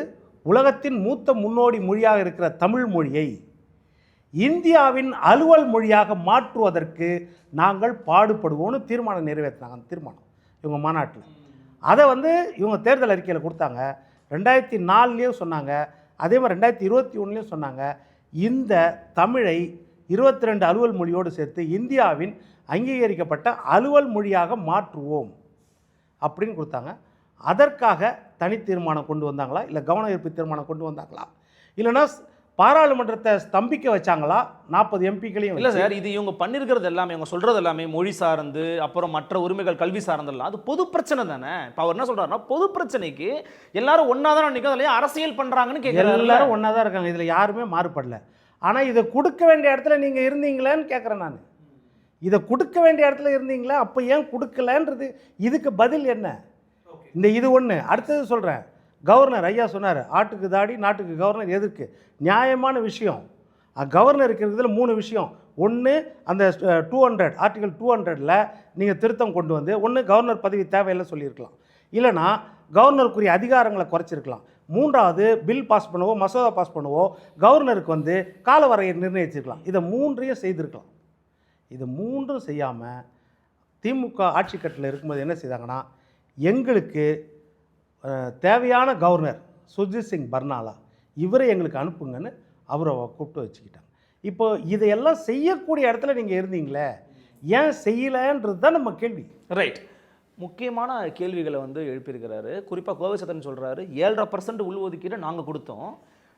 உலகத்தின் மூத்த முன்னோடி மொழியாக இருக்கிற தமிழ் மொழியை இந்தியாவின் அலுவல் மொழியாக மாற்றுவதற்கு நாங்கள் பாடுபடுவோம்னு தீர்மானம் நிறைவேற்றினாங்க. அந்த தீர்மானம் இவங்க மாநாட்டில் அதை வந்து இவங்க தேர்தல் அறிக்கையில் கொடுத்தாங்க. 2004லேயும் சொன்னாங்க, அதே மாதிரி 2021லேயும் சொன்னாங்க, இந்த தமிழை 22 அலுவல் மொழியோடு சேர்த்து இந்தியாவின் அங்கீகரிக்கப்பட்ட அலுவல் மொழியாக மாற்றுவோம் அப்படின்னு கொடுத்தாங்க. அதற்காக தனி தீர்மானம் கொண்டு வந்தாங்களா, இல்லை கவன ஈர்ப்பு தீர்மானம் கொண்டு வந்தாங்களா, இல்லைன்னா பாராளுமன்றத்தை ஸ்தம்பிக்க வச்சாங்களா? 40 எம்பிக்களையும் இல்லை சார், இது இவங்க பண்ணியிருக்கிறது எல்லாமே, இவங்க சொல்கிறது எல்லாமே மொழி சார்ந்து, அப்புறம் மற்ற உரிமைகள் கல்வி சார்ந்தெல்லாம் அது பொது பிரச்சனை தானே. இப்போ அவர் என்ன சொல்கிறாருன்னா, பொது பிரச்சனைக்கு எல்லாரும் ஒன்றா தான் நிற்கும், அதில் அரசியல் பண்ணுறாங்கன்னு கேட்குறாரு. எல்லாரும் ஒன்றா தான் இருக்காங்க, இதில் யாருமே மாறுபடல. ஆனால் இதை கொடுக்க வேண்டிய இடத்துல நீங்கள் இருந்தீங்களேன்னு கேட்குறேன் நான். இதை கொடுக்க வேண்டிய இடத்துல இருந்தீங்களா, அப்போ ஏன் கொடுக்கலன்றது, இதுக்கு பதில் என்ன? இது ஒன்று. அடுத்தது சொல்கிறேன், கவர்னர் ஐயா சொன்னார், ஆட்டுக்கு தாடி நாட்டுக்கு கவர்னர் எதுக்கு? நியாயமான விஷயம். கவர்னருக்கு இருக்கிறதுல 3 விஷயம். ஒன்று, அந்த 200 ஆர்டிகல் 200ல் நீங்கள் திருத்தம் கொண்டு வந்து ஒன்று கவர்னர் பதவி தேவையில்லை சொல்லியிருக்கலாம், இல்லைனா கவர்னருக்குரிய அதிகாரங்களை குறைச்சிருக்கலாம். 3வது, பில் பாஸ் பண்ணவோ மசோதா பாஸ் பண்ணவோ கவர்னருக்கு வந்து காலவரையை நிர்ணயிச்சிருக்கலாம். இதை 3ஐயும் செய்திருக்கலாம். இது 3ம் செய்யாமல் திமுக ஆட்சி கட்டில் இருக்கும்போது என்ன செய்தாங்கன்னா, எங்களுக்கு தேவையான கவர்னர் சுர்ஜித் சிங் பர்னாலா இவரை எங்களுக்கு அனுப்புங்கன்னு அவரை கூப்பிட்டு வச்சுக்கிட்டாங்க. இப்போ இதையெல்லாம் செய்யக்கூடிய இடத்துல நீங்கள் இருந்தீங்களே, ஏன் செய்யலைன்றது தான் நம்ம கேள்வி. ரைட். முக்கியமான கேள்விகளை வந்து எழுப்பியிருக்கிறாரு. குறிப்பாக கோவிச்சந்திரன் சொல்கிறாரு, 7.5% உள்ஒதுக்கீடு நாங்கள் கொடுத்தோம்,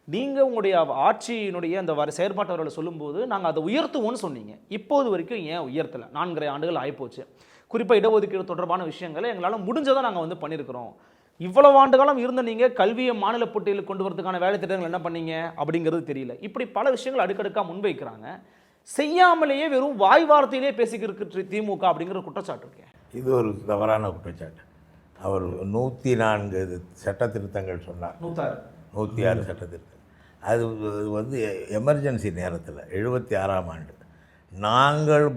நீங்கள் உங்களுடைய ஆட்சியினுடைய அந்த செயற்பாட்டவர்களை சொல்லும்போது நாங்கள் அதை உயர்த்துவோம்னு சொன்னீங்க. இப்போது வரைக்கும் ஏன் உயர்த்தலை? 4.5 ஆண்டுகள் ஆகிப்போச்சு. குறிப்பாக இடஒதுக்கீடு தொடர்பான விஷயங்களை எங்களால் முடிஞ்சதை நாங்கள் வந்து பண்ணியிருக்கிறோம். இவ்வளவு ஆண்டு காலம் இருந்த நீங்கள் கல்வியை மாநில பட்டியலுக்கு கொண்டு வரதுக்கான வேலை திட்டங்கள் என்ன பண்ணீங்க அப்படிங்கிறது தெரியல. இப்படி பல விஷயங்கள் அடுக்கடுக்காக முன்வைக்கிறாங்க. செய்யாமலேயே வெறும் வாய் வார்த்தையிலே பேசிக்கிட்டு திமுக அப்படிங்கிற குற்றச்சாட்டு இருக்கு. இது ஒரு தவறான குற்றச்சாட்டு. அவர் 104 சட்ட திருத்தங்கள் சொன்னார். 106 சட்ட திருத்தங்கள். அது வந்து எமர்ஜென்சி நேரத்தில் 76ஆம் ஆண்டு நாங்கள்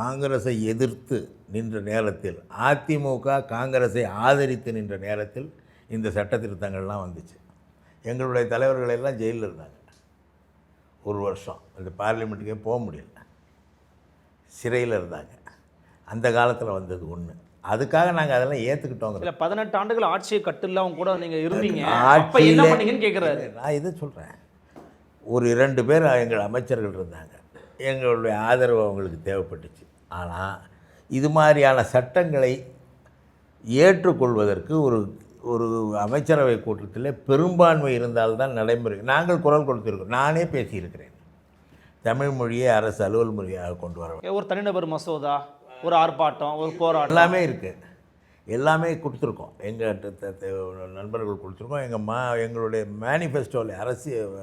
காங்கிரஸை எதிர்த்து நின்ற நேரத்தில், அதிமுக காங்கிரஸை ஆதரித்து நின்ற நேரத்தில் இந்த சட்ட திருத்தங்கள்லாம் வந்துச்சு. எங்களுடைய தலைவர்கள் எல்லாம் ஜெயிலில் இருந்தாங்க. ஒரு வருஷம் இந்த பார்லிமெண்ட்டுக்கே போக முடியல, சிறையில் இருந்தாங்க. அந்த காலத்தில் வந்தது ஒன்று. அதுக்காக நாங்கள் அதெல்லாம் ஏற்றுக்கிட்டோங்க. இல்லை, 18 ஆண்டுகள் ஆட்சியை கட்டுலாம் கூட நீங்கள் இருந்தீங்க, அப்போ என்ன பண்ணீங்கன்னு கேட்குறாரு. நான் இதை சொல்கிறேன். ஒரு 2 பேர் எங்கள் அமைச்சர்கள் இருந்தாங்க. எங்களுடைய ஆதரவு அவங்களுக்கு தேவைப்பட்டுச்சு. ஆனால் இது மாதிரியான சட்டங்களை ஏற்றுக்கொள்வதற்கு ஒரு அமைச்சரவை கூட்டத்தில் பெரும்பான்மை இருந்தால்தான் நடைமுறை. நாங்கள் குரல் கொடுத்துருக்கோம். நானே பேசியிருக்கிறேன். தமிழ் மொழியை அரசு அலுவல் மொழியாக கொண்டு வர ஒரு தனிநபர் மசோதா, ஒரு ஆர்ப்பாட்டம், ஒரு போராட்டம் எல்லாமே இருக்குது. எல்லாமே கொடுத்துருக்கோம். எங்கள் நண்பர்கள் கொடுத்துருக்கோம். எங்களுடைய மேனிஃபெஸ்டோவில் அரசியல்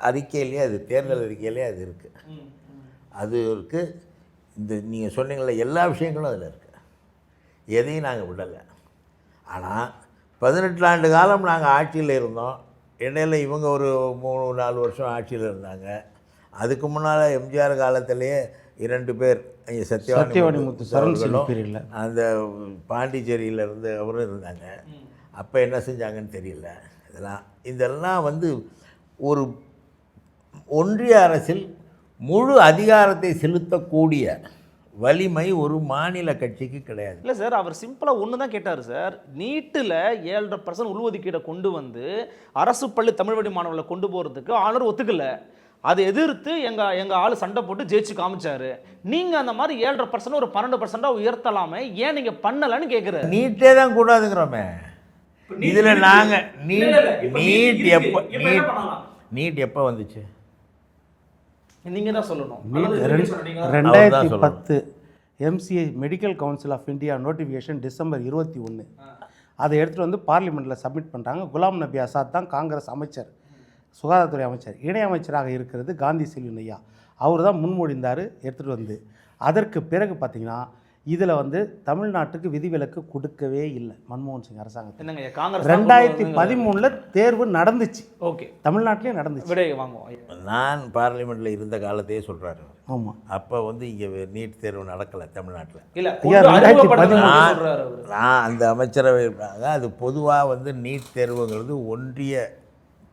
அறிக்கையிலே அது, தேர்தல் அறிக்கையிலே அது இருக்குது. அது இருக்குது. இந்த நீங்கள் சொன்னீங்கள எல்லா விஷயங்களும் அதில் இருக்குது. எதையும் நாங்கள் விடலை. ஆனால் 18 ஆண்டு காலம் நாங்கள் ஆட்சியில் இருந்தோம். இடையில் இவங்க ஒரு 3-4 வருஷம் ஆட்சியில் இருந்தாங்க. அதுக்கு முன்னால் எம்ஜிஆர் காலத்திலேயே 2 பேர், சத்யவாணி முத்து அந்த பாண்டிச்சேரியிலேருந்து அவரும் இருந்தாங்க. அப்போ என்ன செஞ்சாங்கன்னு தெரியல. இதெல்லாம் வந்து ஒரு ஒன்றிய அரசில் முழு அதிகாரத்தை செலுத்தக்கூடிய வலிமை ஒரு மாநில கட்சிக்கு கிடையாது. இல்லை சார், அவர் சிம்பிளாக ஒன்று தான் கேட்டார் சார். நீட்டில் 7.5% உள்ஒதுக்கீடை கொண்டு வந்து அரசு பள்ளி தமிழ் வழி மாணவர்களை கொண்டு போகிறதுக்கு ஆளுநர் ஒத்துக்கலை. அதை எதிர்த்து எங்கள் ஆள் சண்டை போட்டு ஜெயிச்சு காமிச்சாரு. நீங்கள் அந்த மாதிரி 7.5% ஒரு 12% உயர்த்தலாமே, ஏன் நீங்கள் பண்ணலைன்னு கேட்குறாரு. நீட்டே தான் கூடாதுங்கிறோமே. இதில் நாங்கள் நீட் எப்போ வந்துச்சு? நீங்கள் தான் சொல்லணும். 2010 MCA medical council of India notification December 21 அதை எடுத்துகிட்டு வந்து பார்லிமெண்ட்டில் சப்மிட் பண்ணுறாங்க. குலாம் நபி ஆசாத் தான் காங்கிரஸ் அமைச்சர், சுகாதாரத்துறை அமைச்சர். இணை அமைச்சராக இருக்கிறது காந்தி செல்வன் ஐயா. அவர் தான் முன்மொழிந்தார் எடுத்துகிட்டு வந்து. அதற்கு பிறகு பார்த்திங்கன்னா இதில் வந்து தமிழ்நாட்டுக்கு விதிவிலக்கு கொடுக்கவே இல்லை மன்மோகன் சிங் அரசாங்கத்தில். 2013 தேர்வு நடந்துச்சு. ஓகே, தமிழ்நாட்டிலே நடந்துச்சு. விடை வாங்குவோம். நான் பார்லிமெண்ட்டில் இருந்த காலத்தையே சொல்கிறாரு. ஆமாம், அப்போ வந்து இங்கே நீட் தேர்வு நடக்கலை தமிழ்நாட்டில். இல்லை, நான் அந்த அமைச்சரவை அது பொதுவாக வந்து நீட் தேர்வுங்கிறது ஒன்றிய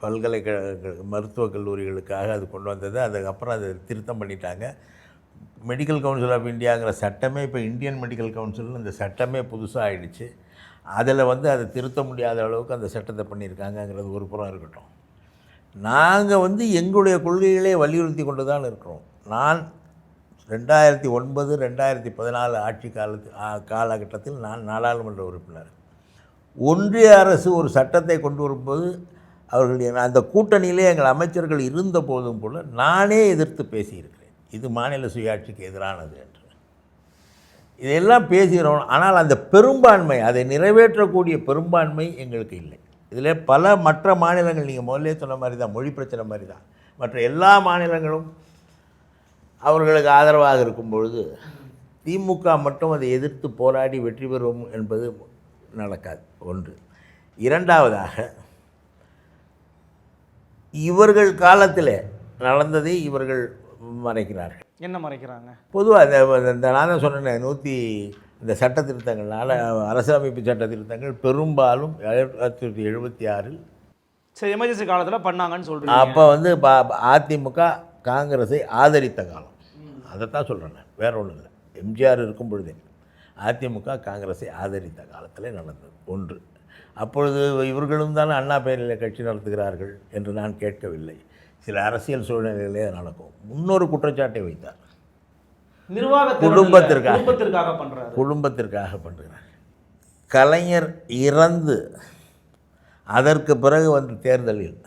பல்கலைக்கழக மருத்துவக் கல்லூரிகளுக்காக அது கொண்டு வந்தது. அதுக்கப்புறம் அதை திருத்தம் பண்ணிட்டாங்க. மெடிக்கல் கவுன்சில் ஆஃப் இந்தியாங்கிற சட்டமே இப்போ இந்தியன் மெடிக்கல் கவுன்சில்னு இந்த சட்டமே புதுசாக ஆகிடுச்சு. அதில் வந்து அதை திருத்த முடியாத அளவுக்கு அந்த சட்டத்தை பண்ணியிருக்காங்கங்கிறது ஒரு புறம் இருக்கட்டும். நாங்கள் வந்து எங்களுடைய கொள்கைகளே வலியுறுத்தி கொண்டு தான் இருக்கிறோம். நான் 2009, 2014 ஆட்சி காலகட்டத்தில் நான் நாடாளுமன்ற உறுப்பினர். ஒன்றிய அரசு ஒரு சட்டத்தை கொண்டு வரும்போது அவர்கள் அந்த கூட்டணியிலே எங்கள் அமைச்சர்கள் இருந்த போதும் போல் நானே எதிர்த்து பேசியிருக்கிறேன். இது மாநில சுயாட்சிக்கு எதிரானது என்று இதெல்லாம் பேசுகிறோம். ஆனால் அந்த பெரும்பான்மை, அதை நிறைவேற்றக்கூடிய பெரும்பான்மை எங்களுக்கு இல்லை. இதில் பல மற்ற மாநிலங்கள், நீங்கள் முதல்ல சொன்ன மாதிரி தான், மொழி பிரச்சனை மாதிரி தான், மற்ற எல்லா மாநிலங்களும் அவர்களுக்கு ஆதரவாக இருக்கும் பொழுது திமுக மட்டும் அதை எதிர்த்து போராடி வெற்றி பெறும் என்பது நடக்காது. ஒன்று. இரண்டாவதாக, இவர்கள் காலத்தில் நடந்ததை இவர்கள் மறைக்கிறார்கள். என்ன மறைக்கிறாங்க? பொதுவாக இந்த நான் தான் சொன்னேன், இந்த சட்ட திருத்தங்கள்னால, அரசியலமைப்பு சட்ட திருத்தங்கள் பெரும்பாலும் 1976 சரி எமர்ஜென்சி காலத்தில் பண்ணாங்கன்னு சொல்கிறேன். அப்போ வந்து அதிமுக காங்கிரஸை ஆதரித்த காலம். அதைத்தான் சொல்கிறேன் நான், வேற ஒன்றும் இல்லை. எம்ஜிஆர் இருக்கும் பொழுதே அதிமுக காங்கிரஸை ஆதரித்த காலத்தில் நடந்தது ஒன்று. அப்பொழுது இவர்களும் தான் அண்ணா பெயரில் கட்சி நடத்துகிறார்கள் என்று நான் கேட்கவில்லை. சில அரசியல் சூழ்நிலைகளே நடக்கும். இன்னொரு குற்றச்சாட்டை வைத்தார். குடும்பத்திற்காக பண்ணுறார். கலைஞர் இறந்து அதற்கு பிறகு வந்த தேர்தலில்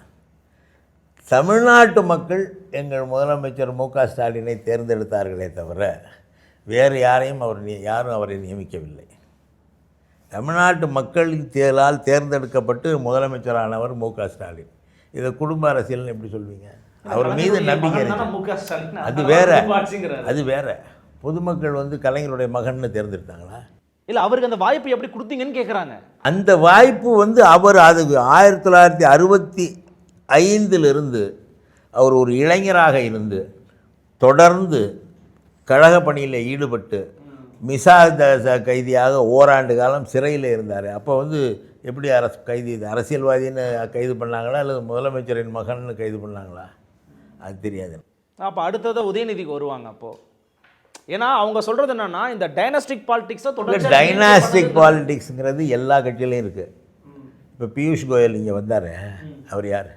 தமிழ்நாட்டு மக்கள் எங்கள் முதலமைச்சர் மு.க. ஸ்டாலினை தேர்ந்தெடுத்தார்களே தவிர வேறு யாரையும் யாரும் அவரை நியமிக்கவில்லை. தமிழ்நாட்டு மக்களின் தேர்தலால் தேர்ந்தெடுக்கப்பட்டு முதலமைச்சரானவர் மு.க. ஸ்டாலின். இதை குடும்ப அரசியல்னு எப்படி சொல்வீங்க? அவர் மீது நம்பிக்கை இருக்கு. அது வேற. பொதுமக்கள் வந்து கலைஞருடைய மகன்னு தேர்ந்தெடுத்தாங்களா? இல்லை, அவருக்கு அந்த வாய்ப்பு எப்படி கொடுத்தீங்கன்னு கேட்குறாங்க. அந்த வாய்ப்பு வந்து அவர் அது 1965 அவர் ஒரு இளைஞராக இருந்து தொடர்ந்து கழக பணியில் ஈடுபட்டு மிசா கைதியாக ஓராண்டு காலம் சிறையில் இருந்தார். அப்போ வந்து எப்படி அரசியல்வாதின்னு கைது பண்ணாங்களா அல்லது முதலமைச்சரின் மகன்னு கைது பண்ணாங்களா? அது தெரியாது. அப்போ அடுத்தது உதயநிதிக்கு வருவாங்க. அப்போது ஏன்னா அவங்க சொல்கிறது என்னென்னா இந்த டைனாஸ்டிக் பாலிடிக்ஸை தொடர்ந்து டைனாஸ்டிக் பாலிடிக்ஸுங்கிறது எல்லா கட்சியிலையும் இருக்குது. இப்போ பியூஷ் கோயல் இங்கே வந்தார். அவர் யார்?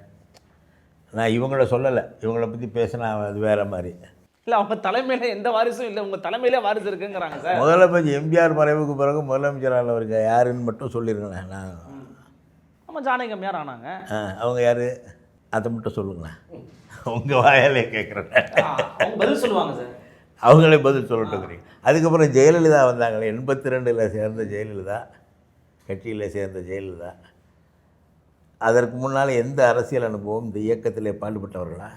நான் இவங்கள சொல்லலை, இவங்கள பற்றி பேசினா அது வேறு மாதிரி. இல்லை, அவங்க தலைமையில் எந்த வாரிசும் இல்லை, உங்கள் தலைமையிலே வாரிசு இருக்குங்கிறாங்க சார். முதலமைச்சர் எம்ஜிஆர் மறைவுக்கு பிறகு முதலமைச்சரானவருக்கு யாருன்னு மட்டும் சொல்லியிருங்களேன். நான் ஆமாம், ஜானகம் யார் ஆனாங்க? அவங்க யார் அதை மட்டும் சொல்லுங்களேன். உங்கள் வாயாலே கேட்குறேன். பதில் சொல்லுவாங்க சார். அவங்களே பதில் சொல்லட்டுங்கிறீங்க. அதுக்கப்புறம் ஜெயலலிதா வந்தாங்களே, 82 சேர்ந்த ஜெயலலிதா, கட்சியில் சேர்ந்த ஜெயலலிதா. அதற்கு முன்னால் எந்த அரசியல் அனுபவம் இந்த இயக்கத்திலே பாடுபட்டவர்களா?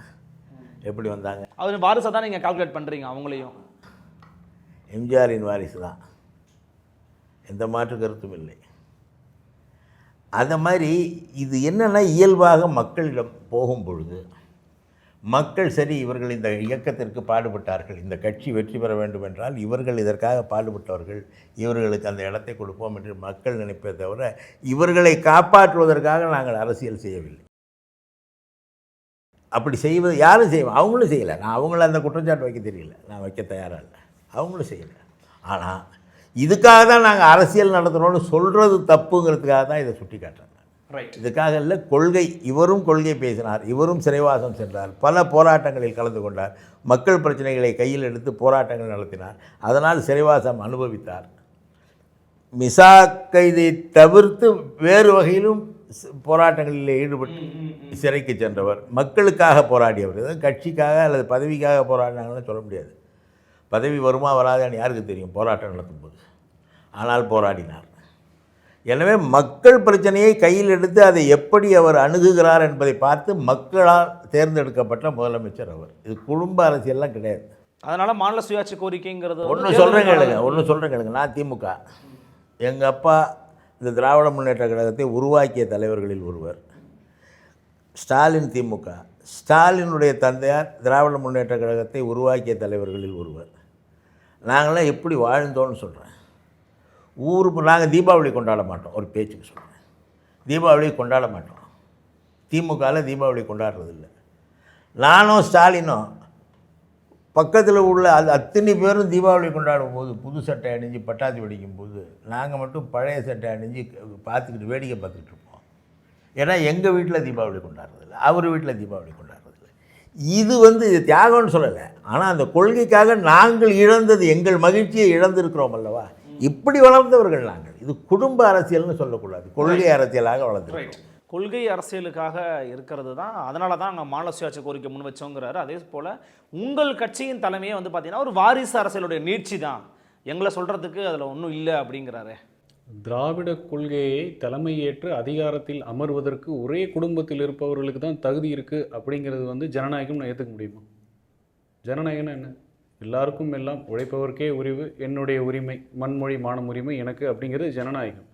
எப்படி வந்தாங்க? அவர் வாரிசை தான் நீங்கள் கால்குலேட் பண்ணுறீங்க. அவங்களையும் எம்ஜிஆரின் வாரிசு தான், எந்த மாற்று கருத்தும் இல்லை. அந்த மாதிரி இது என்னென்னா இயல்பாக மக்களிடம் போகும் பொழுது மக்கள் சரி இவர்கள் இந்த இயக்கத்திற்கு பாடுபட்டார்கள், இந்த கட்சி வெற்றி பெற வேண்டும் என்றால் இவர்கள் இதற்காக பாடுபட்டவர்கள், இவர்களுக்கு அந்த இடத்தை கொடுப்போம் என்று மக்கள் நினைப்பதை தவிர இவர்களை காப்பாற்றுவதற்காக நாங்கள் அரசியல் செய்யவில்லை. அப்படி செய்வது யாரும் செய்வோம், அவங்களும் செய்யலை. நான் அவங்கள அந்த குற்றச்சாட்டு வைக்க தெரியல, நான் வைக்க தயாராக இல்லை. அவங்களும் செய்யலை. ஆனால் இதுக்காக தான் நாங்கள் அரசியல் நடத்துகிறோன்னு சொல்கிறது தப்புங்கிறதுக்காக தான் இதை சுட்டி காட்டுறேன். இதுக்காக இல்லை, கொள்கை. இவரும் கொள்கை பேசினார், இவரும் சிறைவாசம் சென்றார், பல போராட்டங்களில் கலந்து கொண்டார், மக்கள் பிரச்சனைகளை கையில் எடுத்து போராட்டங்கள் நடத்தினார், அதனால் சிறைவாசம் அனுபவித்தார். மிசா கைதை தவிர்த்து வேறு வகையிலும் போராட்டங்களில் ஈடுபட்டு சிறைக்கு சென்றவர், மக்களுக்காக போராடியவர். கட்சிக்காக அல்லது பதவிக்காக போராடினாங்கன்னு சொல்ல முடியாது. பதவி வருமா வராதான்னு யாருக்கு தெரியும் போராட்டம் நடத்தும்போது. ஆனால் போராடினார். எனவே மக்கள் பிரச்சனையை கையில் எடுத்து அதை எப்படி அவர் அணுகுகிறார் என்பதை பார்த்து மக்களால் தேர்ந்தெடுக்கப்பட்ட முதலமைச்சர் அவர். இது குடும்ப அரசியல்லாம் கிடையாது. அதனால் மாநில சுயாட்சி கோரிக்கைங்கிறது ஒன்று சொல்கிறேன் கேளுங்க. நான் திமுக. எங்கள் அப்பா இந்த திராவிட முன்னேற்ற கழகத்தை உருவாக்கிய தலைவர்களில் ஒருவர். ஸ்டாலின் திமுக. ஸ்டாலினுடைய தந்தையார் திராவிட முன்னேற்ற கழகத்தை உருவாக்கிய தலைவர்களில் ஒருவர். நாங்களாம் எப்படி வாழ்ந்தோன்னு சொல்கிறேன். நாங்கள் தீபாவளி கொண்டாட மாட்டோம். ஒரு பேச்சுக்கு சொல்கிறேன், தீபாவளி கொண்டாட மாட்டோம். திமுகவில் தீபாவளி கொண்டாடுறதில்லை. நானும் ஸ்டாலினும் பக்கத்தில் உள்ள அத்தனை பேரும் தீபாவளி கொண்டாடும் போது புது சட்டை அணிஞ்சு பட்டாசு வெடிக்கும் போது நாங்கள் மட்டும் பழைய சட்டை அணிஞ்சு பார்த்துக்கிட்டு வேடிக்கை பார்த்துக்கிட்டு இருப்போம். ஏன்னா எங்கள் வீட்டில் தீபாவளி கொண்டாடுறதில்லை, அவர் வீட்டில் தீபாவளி கொண்டாடுறதில்லை. இது இது தியாகம்னு சொல்லலை. ஆனால் அந்த கொள்கைக்காக நாங்கள் இழந்தது, எங்கள் மகிழ்ச்சியை இழந்திருக்கிறோம் அல்லவா. இப்படி வளர்ந்தவர்கள் நாங்கள். இது குடும்ப அரசியல்னு சொல்லக்கூடாது, கொள்கை அரசியலாக வளர்ந்துருக்கோம். கொள்கை அரசியலுக்காக இருக்கிறது தான். அதனால தான் அங்கே மாநில சுயாட்சி கோரிக்கை முன் வச்சோங்கிறாரு. அதே போல் உங்கள் கட்சியின் தலைமையே பார்த்தீங்கன்னா ஒரு வாரிசு அரசியலுடைய நீட்சி தான், எங்களை சொல்கிறதுக்கு அதில் ஒன்றும் இல்லை அப்படிங்கிறாரு. திராவிட கொள்கையை தலைமையேற்று அதிகாரத்தில் அமர்வதற்கு ஒரே குடும்பத்தில் இருப்பவர்களுக்கு தான் தகுதி இருக்குது அப்படிங்கிறது ஜனநாயகம் ஏற்றுக்க முடியுமா? ஜனநாயகம்னா என்ன? எல்லாருக்கும் எல்லாம், உழைப்பவருக்கே உரிவு, என்னுடைய உரிமை, மண்மொழி மானம் உரிமை எனக்கு அப்படிங்கிறது ஜனநாயகம்.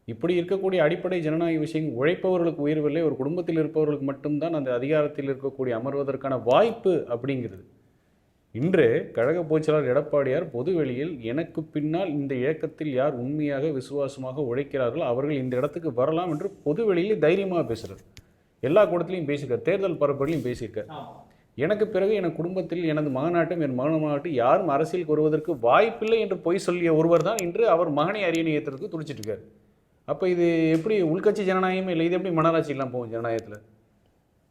இப்படி இருக்கக்கூடிய அடிப்படை ஜனநாயக விஷயங்கள் உழைப்பவர்களுக்கு உயர்வில்லை, ஒரு குடும்பத்தில் இருப்பவர்களுக்கு மட்டும்தான் அந்த அதிகாரத்தில் இருக்கக்கூடிய அமர்வதற்கான வாய்ப்பு அப்படிங்கிறது. இன்று கழக பொதுச்செயலாளர் எடப்பாடியார் பொதுவெளியில் எனக்கு பின்னால் இந்த இயக்கத்தில் யார் உண்மையாக விசுவாசமாக உழைக்கிறார்களோ அவர்கள் இந்த இடத்துக்கு வரலாம் என்று பொதுவெளியில் தைரியமாக பேசுகிறார். எல்லா கூட்டத்திலையும் பேசியிருக்கார், தேர்தல் பரப்புரையிலையும் பேசியிருக்கார். எனக்கு பிறகு என் குடும்பத்தில் எனது மகனாட்டும் என் மகனாட்டும் யாரும் அரசியலுக்கு வருவதற்கு வாய்ப்பில்லை என்று பொய் சொல்லிய ஒருவர் தான் இன்று அவர் மகனை அரியணை ஏற்றுறதுக்கு துடிச்சிட்டு இருக்காரு. அப்போ இது எப்படி உள்கட்சி ஜனநாயகமே இல்லை, இது எப்படி மனராட்சி இல்லாமல் போகும் ஜனநாயகத்தில்?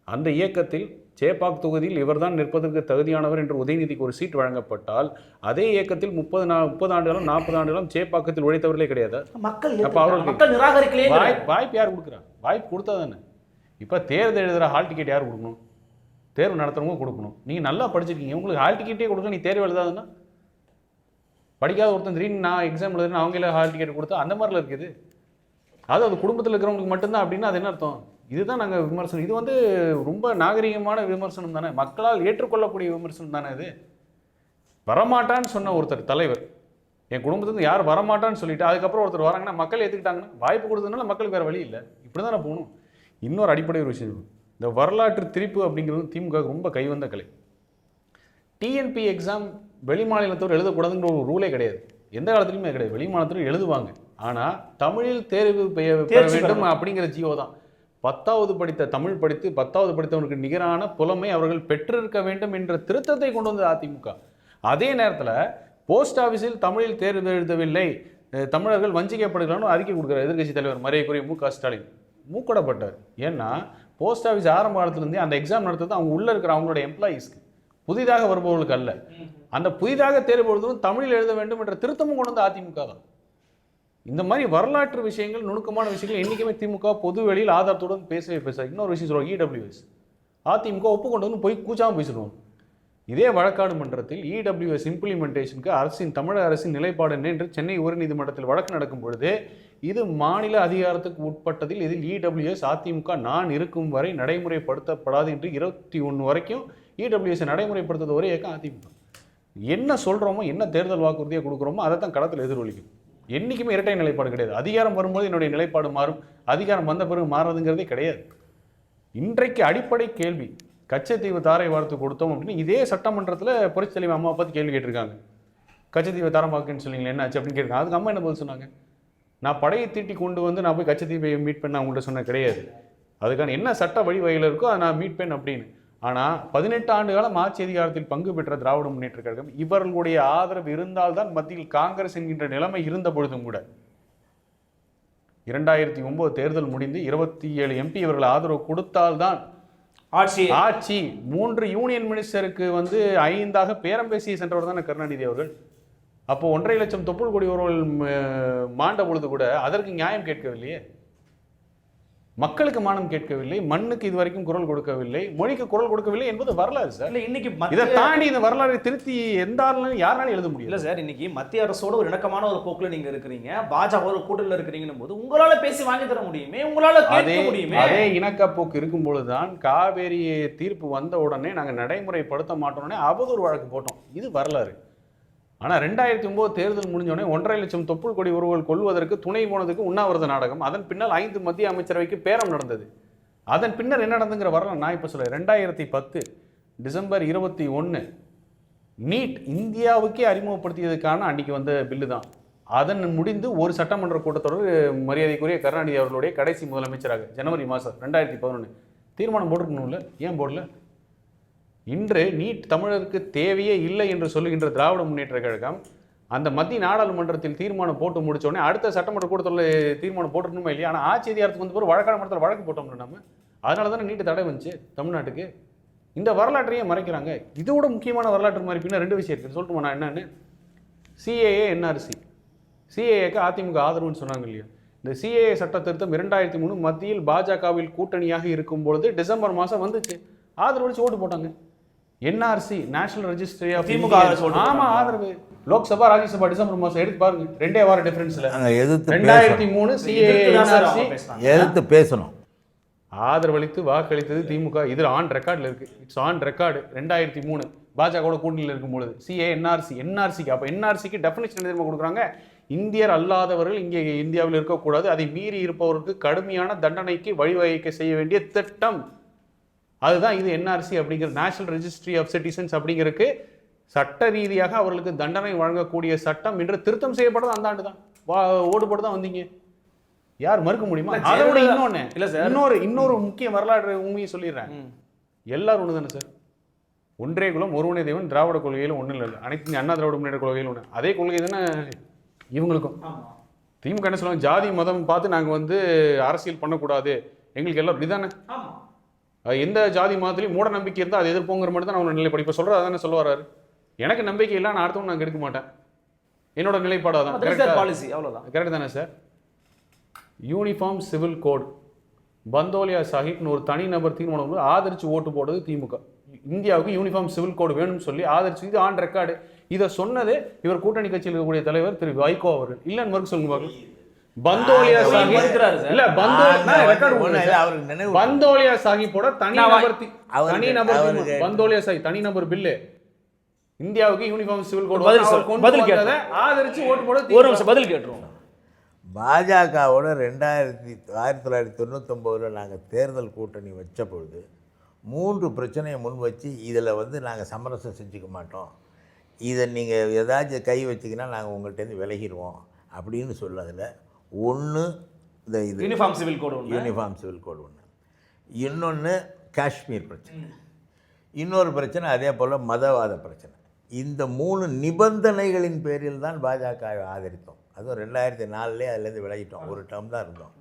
அந்த இயக்கத்தில் சேப்பாக் தொகுதியில் இவர்தான் நிற்பதற்கு தகுதியானவர் என்று உதயநிதிக்கு ஒரு சீட் வழங்கப்பட்டால் அதே இயக்கத்தில் 30 ஆண்டுகளும் 40 ஆண்டுகளும் சேப்பாக்கத்தில் உழைத்தவர்களே கிடையாது. அப்போ அவர்களுக்கு வாய்ப்பு யார் கொடுக்குறா? வாய்ப்பு கொடுத்தா தானே. இப்போ தேர்தல் எழுதுகிற ஹால் டிக்கெட் யார் கொடுக்கணும்? தேர்வு நடத்துறவங்க கொடுக்கணும். நீங்கள் நல்லா படிச்சிருக்கீங்க, உங்களுக்கு ஹால் டிக்கெட்டே கொடுக்கணும். நீ தேர்வு எழுதாதுன்னா படிக்காத ஒருத்தன் திடீர்னு நான் எக்ஸாம் எழுதுனா அவங்களே ஹால் டிக்கெட் கொடுத்தா அந்த மாதிரிலாம் இருக்குது. அது குடும்பத்தில் இருக்கிறவங்களுக்கு மட்டும்தான் அப்படின்னா அது என்ன அர்த்தம்? இதுதான் நாங்கள் விமர்சனம். இது ரொம்ப நாகரிகமான விமர்சனம் தானே, மக்களால் ஏற்றுக்கொள்ளக்கூடிய விமர்சனம் தானே. இது வரமாட்டான்னு சொன்ன ஒருத்தர் தலைவர், என் குடும்பத்துலேருந்து யார் வரமாட்டான்னு சொல்லிட்டு அதுக்கப்புறம் ஒருத்தர் வராங்கன்னா மக்கள் ஏற்றுக்கிட்டாங்கன்னா வாய்ப்பு கொடுத்ததுனால மக்களுக்கு வேறு வழி இல்லை. இப்படி தானே போகணும். இன்னொரு அடிப்படை ஒரு விஷயம், இந்த வரலாற்று திரிப்பு அப்படிங்கிறது திமுக ரொம்ப கைவந்த கலை. டிஎன்பி எக்ஸாம் வெளி மாநிலத்தோடு எழுதக்கூடாதுங்கிற ஒரு ரூலே கிடையாது, எந்த காலத்துலையுமே கிடையாது. வெளி மாநிலத்தோடு எழுதுவாங்க, ஆனால் தமிழில் தேர்வு பெற வேண்டும் அப்படிங்கிற ஜியோ தான். 10வது படித்த தமிழ் படித்து 10வது படித்தவனுக்கு நிகரான புலமை அவர்கள் பெற்றிருக்க வேண்டும் என்ற திருத்தத்தை கொண்டு வந்தது அதிமுக. அதே நேரத்தில் போஸ்ட் ஆஃபீஸில் தமிழில் தேர்வு எழுதவில்லை, தமிழர்கள் வஞ்சிக்கப்படுகிறான்னு அறிக்கை கொடுக்குறார் எதிர்க்கட்சி தலைவர் மரியாதைக்குரிய மு க ஸ்டாலின். மூக்கடப்பட்டார். ஏன்னா போஸ்ட் ஆஃபீஸ் ஆரம்ப காலத்துலேருந்தே அந்த எக்ஸாம் நடத்துறது அவங்க உள்ளே இருக்கிற அவங்களோட எம்ப்ளாயீஸ்க்கு, புதிதாக வருபவர்களுக்கு அல்ல. அந்த புதிதாக தேர்வு எழுதும் தமிழில் எழுத வேண்டும் என்ற திருத்தமும் கொண்டு வந்து அதிமுக தான். இந்த மாதிரி வரலாற்று விஷயங்கள், நுணுக்கமான விஷயங்கள் என்றைக்குமே திமுக பொது வெளியில் ஆதாரத்துடன் பேசவே பேசாது. இன்னொரு விஷயம் சொல்லுவாங்க, இடபிள்யூஎஸ் அதிமுக ஒப்புக்கொண்டு வந்து போய் கூச்சாமல் பேசிடுவோம். இதே வழக்காடு மன்றத்தில் இடபிள்யூஎஸ் இம்ப்ளிமெண்டேஷனுக்கு தமிழக அரசின் நிலைப்பாடு என்ன என்று சென்னை உயர்நீதிமன்றத்தில் வழக்கு நடக்கும் பொழுது இது மாநில அதிகாரத்துக்கு உட்பட்டதில் இதில் இடபிள்யூஎஸ் அதிமுக நான் இருக்கும் வரை நடைமுறைப்படுத்தப்படாது என்று 21 வரைக்கும் இடபிள்யூஎஸ் நடைமுறைப்படுத்துறது ஒரே இயக்கம் அதிமுக. என்ன சொல்கிறோமோ, என்ன தேர்தல் வாக்குறுதியாக கொடுக்குறோமோ அதை தான் களத்தில் எதிரொலிக்கும். என்றைக்குமே இரட்டை நிலைப்பாடு கிடையாது. அதிகாரம் வரும்போது என்னுடைய நிலைப்பாடு மாறும், அதிகாரம் வந்த பிறகு மாறுறதுங்கிறதே கிடையாது. இன்றைக்கு அடிப்படை கேள்வி, கச்சத்தீவு தாரை வார்த்து கொடுத்தோம் அப்படின்னு இதே சட்டமன்றத்தில் புரட்சித் தலைவர் அம்மா பார்த்து கேள்வி கேட்டிருக்காங்க. கச்சத்தீவை தாரம் பார்க்குன்னு சொன்னீங்களே என்ன ஆச்சு அப்படின்னு கேட்குறாங்க. அதுக்கு அம்மா என்ன பதில் சொன்னாங்க? நான் படையை தீட்டி கொண்டு வந்து நான் போய் கச்சத்தீவை மீட் பண்ண அவங்கள்ட்ட சொன்ன கிடையாது, அதுக்கான என்ன சட்ட வழிவகையில் இருக்கோ அதை நான் மீட் பண்ண அப்படின்னு. ஆனால் 18 ஆண்டு காலம் ஆட்சி அதிகாரத்தில் பங்கு பெற்ற திராவிட முன்னேற்ற கழகம் இவர்களுடைய ஆதரவு இருந்தால்தான் மத்தியில் காங்கிரஸ் என்கின்ற நிலைமை இருந்த பொழுதும் கூட 2009 தேர்தல் முடிந்து 27 எம்பி இவர்கள் ஆதரவு கொடுத்தால்தான் ஆட்சி 3 யூனியன் மினிஸ்டருக்கு 5ஆக பேரம் பேசி சென்றவர் தானே கருணாநிதி அவர்கள். அப்போ 1.5 லட்சம் தொப்புள் கொடி உறவுகள் மாண்ட பொழுது கூட அதற்கு நியாயம் கேட்கவில்லையே, மக்களுக்கு மானம் கேட்கவில்லை, மண்ணுக்கு இதுவரைக்கும் குரல் கொடுக்கவில்லை, மொழிக்கு குரல் கொடுக்கவில்லை என்பது வரலாறு சார். இன்னைக்கு இதை தாண்டி இந்த வரலாறை திருத்தி எந்த ஆளுநரும் யாராலும் எழுத முடியல சார். இன்னைக்கு மத்திய அரசோட ஒரு இணக்கமான ஒரு போக்குல நீங்க இருக்கிறீங்க, பாஜக ஒரு கூட்டத்தில் இருக்கிறீங்கன்னும் போது உங்களால பேசி வாங்கி தர முடியுமே, உங்களால கேட்க முடியுமே. அதே இணக்க போக்கு இருக்கும் பொழுதுதான் காவேரி தீர்ப்பு வந்த உடனே நாங்கள் நடைமுறைப்படுத்த மாட்டோம்னே அவதூறு வழக்கு போட்டோம். இது வரலாறு. ஆனால் 2009 தேர்தல் முடிஞ்சோடனே 1.5 லட்சம் தொப்புள் கொடி உறவுகள் கொள்வதற்கு துணை போனதுக்கு உண்ணாவிரத நாடகம், அதன் பின்னால் 5 மத்திய அமைச்சரவைக்கு பேரம் நடந்தது. அதன் பின்னர் என்ன நடந்துங்கிற வரலாம் நான் இப்போ சொல்கிறேன். 2010 டிசம்பர் 21 நீட் இந்தியாவுக்கே அறிமுகப்படுத்தியதுக்கான அன்றைக்கி வந்த பில்லு தான். அதன் முடிந்து ஒரு சட்டமன்ற கூட்டத்தொடர் மரியாதைக்குரிய கருணாநிதி அவர்களுடைய கடைசி முதலமைச்சராக ஜனவரி மாதம் 2011 தீர்மானம் போட்டிருக்கணும்ல, ஏன் போடல? இன்று நீட் தமிழருக்கு தேவையே இல்லை என்று சொல்லுகின்ற திராவிட முன்னேற்ற கழகம் அந்த மத்திய நாடாளுமன்றத்தில் தீர்மானம் போட்டு முடிச்சோடனே அடுத்த சட்டமன்ற கூட்டத்தில் தீர்மானம் போட்டுருணுமா இல்லையா? ஆனால் ஆட்சி அதிகாரத்துக்கு வந்து பிறகு வழக்காடு மன்றத்தில் வழக்கு போட்டோம்ல நம்ம, அதனால தானே நீட்டு தடை வந்துச்சு தமிழ்நாட்டுக்கு. இந்த வரலாற்றையே மறைக்கிறாங்க. இதோட முக்கியமான வரலாற்று மாதிரி பின்ன 2 விஷயம் இருக்குது, சொல்லட்டுமா நான் என்னன்னு? CAA NRC. சிஏஏக்கு அதிமுக ஆதரவுன்னு சொன்னாங்க இல்லையா? இந்த சிஏஏ சட்ட திருத்தம் 2003 மத்தியில் பாஜகவில் கூட்டணியாக இருக்கும் பொழுது டிசம்பர் மாதம் வந்துச்சு, ஆதரவு ஓட்டு போட்டாங்க. என்ஆர்சி நேஷனல் ரெஜிஸ்ட்ரி ஆஃப் திமுக ஆமா ஆதரவு. லோக்சபா ராஜ்யசபா டிசம்பர் மாதம் எடுத்து பாருங்க, 2 வார டிஃபரன்ஸ்ல 2003 சிஏஏ என்ஆர்சி எதிர்த்து பேசணும். ஆதரவளித்து வாக்களித்தது திமுக. இது ஆன் ரெக்கார்டில் இருக்கு, இட்ஸ் ஆன் ரெக்கார்டு. 2003 பாஜகவோட கூட்டணியில் இருக்கும்பொழுது சிஏ என்ஆர்சிக்கு அப்போ என்ஆர்சிக்கு டெஃபினிஷன் எதிர்ப்பு கொடுக்குறாங்க. இந்தியர் அல்லாதவர்கள் இங்கே இந்தியாவில் இருக்கக்கூடாது, அதை மீறி இருப்பவருக்கு கடுமையான தண்டனைக்கு வழிவகை செய்ய வேண்டிய திட்டம். அதுதான் இது என்ஆர்சி அப்படிங்கிற நேஷனல் ரெஜிஸ்ட்ரி ஆஃப் சிட்டிசன்ஸ் அப்படிங்கிறதுக்கு சட்ட ரீதியாக அவர்களுக்கு தண்டனை வழங்கக்கூடிய சட்டம் என்று திருத்தம் செய்யப்பட்டது அந்த ஆண்டு தான். ஓடு போட்டு தான் வந்தீங்க, யார் மறுக்க முடியுமா? அதோட இன்னொன்று இல்லை சார், இன்னொரு முக்கிய வரலாற்று உண்மையை சொல்லிடுறேன். எல்லாரும் ஒன்று தானே சார், ஒன்றே குலம் ஒருவனே தேவன் திராவிட கொள்கையில் ஒன்றும் இல்லை, அனைத்து அண்ணா திராவிட முன்னேற்ற கொள்கையில் ஒன்று. அதே கொள்கை தானே இவங்களுக்கும். திமுக என்ன சொல்லுவாங்க, ஜாதி மதம் பார்த்து நாங்கள் வந்து அரசியல் பண்ணக்கூடாது, எங்களுக்கு எல்லாம் இப்படிதானே. எந்த ஜாதி மதத்துலையும் மூட நம்பிக்கை இருந்தால் அதை எதிர்ப்போங்கிற மட்டும் தான் அவங்க நிலைப்பாடு. இப்போ சொல்கிறது அதானே சொல்ல வர்றாரு. எனக்கு நம்பிக்கை இல்லை, நான் அடுத்தவங்க நான் எடுக்க மாட்டேன், என்னோட நிலைப்பாடு அதான். பாலிசி அவ்வளோதான். கரெக்ட் தானே சார்? யூனிஃபார்ம் சிவில் கோட் பந்தோலியா சாஹிப்னு ஒரு தனிநபர் தீர்மானம் ஆதரித்து ஓட்டு போடுறது திமுக. இந்தியாவுக்கு யூனிஃபார்ம் சிவில் கோடு வேணும்னு சொல்லி ஆதரிச்சு, இது ஆன் ரெக்கார்டு. இதை சொன்னதே இவர் கூட்டணி கட்சியில் இருக்கக்கூடிய தலைவர் திரு வைகோ அவர்கள். இல்லைன்னு மறுக்க சொல்லுங்க பார்க்கலாம். பந்தோலியா சாஹிப் இல்ல, பந்தோலியா சாஹிப்போட தனிநபர் பந்தோலியா சாஹிப் தனிநபர் பில்லு இந்தியாவுக்கு யூனிஃபார்ம் சிவில் கோட் ஆதரிச்சு ஓட்டு போட. ஒரு நிமிஷம் பதில் கேட்டுருவோம். பாஜகவோட 1999 நாங்கள் தேர்தல் கூட்டணி வச்ச பொழுது 3 பிரச்சனையை முன் வச்சு இதில் வந்து நாங்கள் சமரசம் செஞ்சுக்க மாட்டோம், இதை நீங்கள் ஏதாச்சும் கை வச்சிங்கன்னா நாங்கள் உங்கள்கிட்டருந்து விலகிடுவோம் அப்படின்னு சொல்லதில் ஒன்று இந்த இது யூனிஃபார்ம் சிவில் கோடு ஒன்று, இன்னொன்று காஷ்மீர் பிரச்சனை, இன்னொரு பிரச்சனை அதே போல் மதவாத பிரச்சனை. இந்த 3 நிபந்தனைகளின் பேரில் தான் பாஜகவை ஆதரித்தோம். அதுவும் 2004 அதுலேருந்து விலகிட்டோம், ஒரு டேர்ம் தான் இருந்தோம்.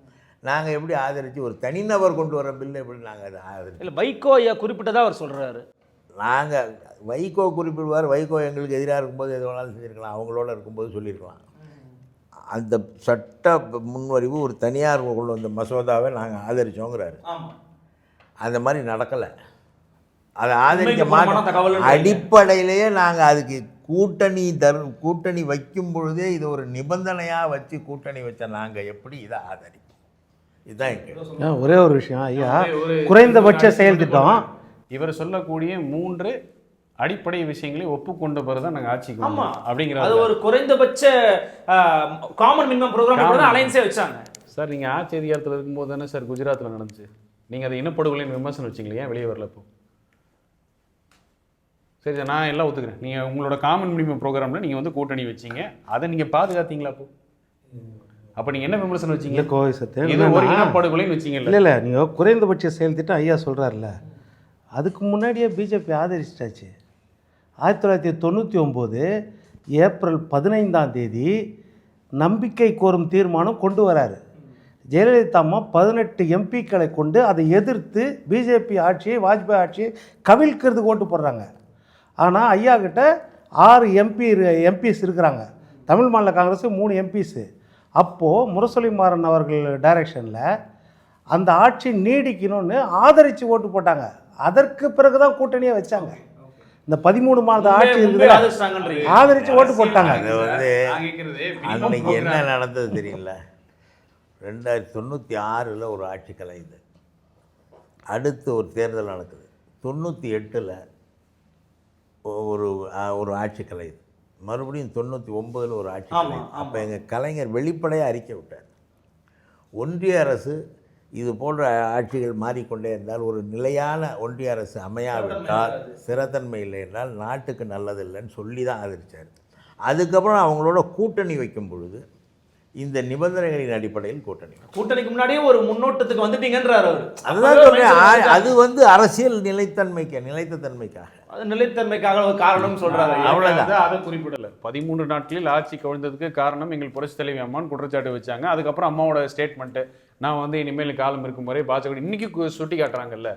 நாங்கள் எப்படி ஆதரித்து ஒரு தனிநபர் கொண்டு வர பில்லு எப்படி நாங்கள் அதை ஆதரிச்சு? இல்லை, வைகோ ஐயா குறிப்பிட்டதாக அவர் சொல்கிறாரு. நாங்கள் வைகோ குறிப்பிடுவார், வைகோ எங்களுக்கு எதிராக இருக்கும்போது எது வேணாலும் செஞ்சுருக்கலாம், அவங்களோட இருக்கும்போது சொல்லியிருக்கலாம். அந்த சட்ட முன்வரிவு ஒரு தனியார் கொண்டு வந்த மசோதாவை நாங்கள் ஆதரித்தோங்கிறாரு. அந்த மாதிரி நடக்கலை, அதை ஆதரிக்க மாட்டோம். அடிப்படையிலேயே நாங்கள் அதுக்கு கூட்டணி வைக்கும் பொழுதே இது ஒரு நிபந்தனையாக வச்சு கூட்டணி வச்ச நாங்கள் எப்படி இதை ஆதரிப்போம்? இதுதான் ஒரே ஒரு விஷயம் ஐயா, குறைந்தபட்ச செயல் திட்டம். இவர் சொல்லக்கூடிய 3 அடிப்படை விஷயங்களை ஒப்புக்கொண்ட பிறகு தான் நாங்கள் ஆட்சிக்கு அப்படிங்கிற அது ஒரு குறைந்தபட்ச காமன் மினிமம் ப்ரோக்ராம் அலைன்ஸே வச்சாங்க. சார் நீங்கள் ஆட்சி அதிகாரத்தில் இருக்கும்போது தானே சார் குஜராத்தில் நடந்துச்சு. நீங்கள் அதை இனப்படுகொலைன்னு விமர்சனம் வச்சிங்களே, ஏன் வெளியே வரல? இப்போ சரி சார், நான் எல்லாம் ஒத்துக்கிறேன். நீங்கள் உங்களோட காமன் மினிமம் ப்ரோக்ராமில் நீங்கள் வந்து கூட்டணி வச்சிங்க, அதை நீங்கள் பாதுகாத்தீங்களா? அப்போ நீங்கள் என்ன விமர்சனம் வச்சிங்க? கோவை சத்து இது ஒரு இனப்படுகொலைன்னு வச்சிங்க. இல்லை நீங்கள் குறைந்தபட்ச செயல் திட்டம் ஐயா சொல்கிறார்ல, அதுக்கு முன்னாடியே பிஜேபி ஆதரிச்சிட்டாச்சு. 1999 ஏப்ரல் 15 நம்பிக்கை கோரும் தீர்மானம் கொண்டு வராரு. ஜெயலலிதா அம்மா 18 எம்பிக்களை கொண்டு அதை எதிர்த்து பிஜேபி ஆட்சியை, வாஜ்பாய் ஆட்சியை கவிழ்க்கிறதுக்கு ஓட்டு போடுறாங்க. ஆனால் ஐயா கிட்ட 6 எம்பிஸ் இருக்கிறாங்க. தமிழ் மாநில காங்கிரஸ் 3 எம்பிஸு. அப்போது முரசொலி மாறன் அவர்கள் டைரக்ஷனில் அந்த ஆட்சி நீடிக்கணும்னு ஆதரித்து ஓட்டு போட்டாங்க. அதற்கு பிறகு தான் கூட்டணியை வச்சாங்க. இந்த 13 மாத ஆட்சி இருக்குது, ஆதரித்து ஓட்டு போட்டாங்க. அது வந்து அன்னைக்கு என்ன நடந்தது தெரியல. 1996 ஒரு ஆட்சி கலையுது, அடுத்து ஒரு தேர்தல் நடக்குது. 98 ஒரு ஆட்சி கலையுது, மறுபடியும் 99 ஒரு ஆட்சி கலையுது. அப்போ எங்கள் கலைஞர் வெளிப்படையாக அறிக்கை விட்டார், ஒன்றிய அரசு இது போன்ற ஆட்சிகள் மாறிக்கொண்டே இருந்தால், ஒரு நிலையான ஒன்றிய அரசு அமையாவிட்டால், ஸ்திரத்தன்மை இல்லை என்றால் நாட்டுக்கு நல்லதில்லைன்னு சொல்லி தான் ஆதரித்தார். அதுக்கப்புறம் அவங்களோட கூட்டணி வைக்கும் பொழுது இந்த நிபந்தனைகளின் அடிப்படையில் கூட்டணிக்கு முன்னாடியே ஒரு முன்னோட்டத்துக்கு வந்துட்டீங்கன்றார் அவர். அதுதான் சொல்றேன், அது வந்து அரசியல் நிலைத்த தன்மைக்காக ஒரு காரணம் சொல்றாரு. அவ்வளவுதான், அதை குறிப்பிடல. 13 நாட்களில் ஆட்சி கவிழ்ந்ததுக்கு காரணம் எங்கள் புரட்சி தலைவி அம்மான்னு குற்றச்சாட்டு வச்சாங்க. அதுக்கப்புறம் அம்மாவோட ஸ்டேட்மெண்ட்டு, நான் வந்து இனிமேல் காலம் இருக்கும் வரை பாஜக இன்னைக்கு சுட்டி காட்டுறாங்கல்ல.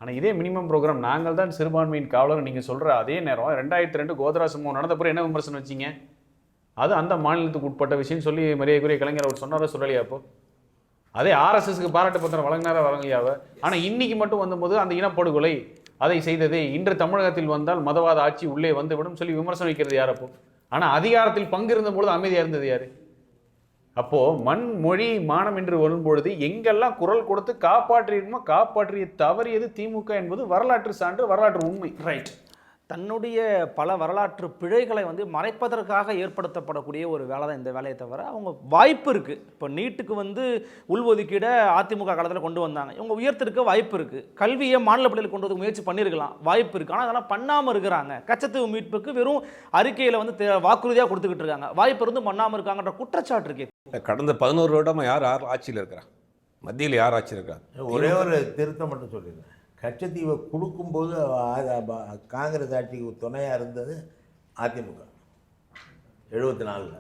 ஆனால் இதே மினிமம் ப்ரோக்ராம் நாங்கள் தான் சிறுபான்மையின் காவலர் நீங்கள் சொல்கிற அதே நேரம் 2002 கோத்ரா சம்பவம் நடந்த பிறகு என்ன விமர்சனம் வச்சிங்க? அது அந்த மாநிலத்துக்கு உட்பட்ட விஷயம் சொல்லி மரியாதைக்குரிய கலைஞர் அவர் சொன்னார சொல்லலையா? அப்போ அதே ஆர்எஸ்எஸ்க்கு பாராட்டு பத்திரம் வழங்கினாரா வழங்கியாவ? ஆனால் இன்னைக்கு மட்டும் வந்தபோது அந்த இனப்படுகொலை அதை செய்ததே இன்று தமிழகத்தில் வந்தால் மதவாத ஆட்சி உள்ளே வந்துவிடும் சொல்லி விமர்சனம் வைக்கிறது யார்? அப்போ ஆனால் அதிகாரத்தில் பங்கு இருந்த பொழுது அமைதியாக இருந்தது யாரு? அப்போ மண் மொழி மானம் என்று வரும்பொழுது எங்கெல்லாம் குரல் கொடுத்து காப்பாற்றியிருக்குமோ காப்பாற்றிய தவறியது திமுக என்பது வரலாற்று சான்று, வரலாற்று உண்மை. ரைட். தன்னுடைய பல வரலாற்று பிழைகளை வந்து மறைப்பதற்காக ஏற்படுத்தப்படக்கூடிய ஒரு வேலை தான் இந்த வேலையை தவிர அவங்க வாய்ப்பு இருக்குது. இப்போ நீட்டுக்கு வந்து உள்ஒதுக்கீடை அதிமுக காலத்தில் கொண்டு வந்தாங்க, இவங்க உயர்த்திருக்க வாய்ப்பு இருக்குது. கல்வியை மாநில பள்ளியில் கொண்டு வந்து முயற்சி பண்ணியிருக்கலாம், வாய்ப்பு இருக்குது. ஆனால் அதெல்லாம் பண்ணாமல் இருக்கிறாங்க. கச்சத்தீவு மீட்புக்கு வெறும் அறிக்கையில் வந்து வாக்குறுதியாக கொடுத்துக்கிட்டு இருக்காங்க, வாய்ப்பு இருந்து பண்ணாமல் இருக்காங்கன்ற குற்றச்சாட்டு இருக்கு. கடந்த 11 வருடமாக யார் ஆட்சியில் இருக்கிறாங்க? மத்தியில் யார் ஆட்சியில் இருக்கிறாங்க? ஒரே ஒரு திருத்தம் மட்டும் சொல்லிடுறேன். கச்சத்தீவை கொடுக்கும்போது காங்கிரஸ் ஆட்சிக்கு துணையாக இருந்தது அதிமுக 74.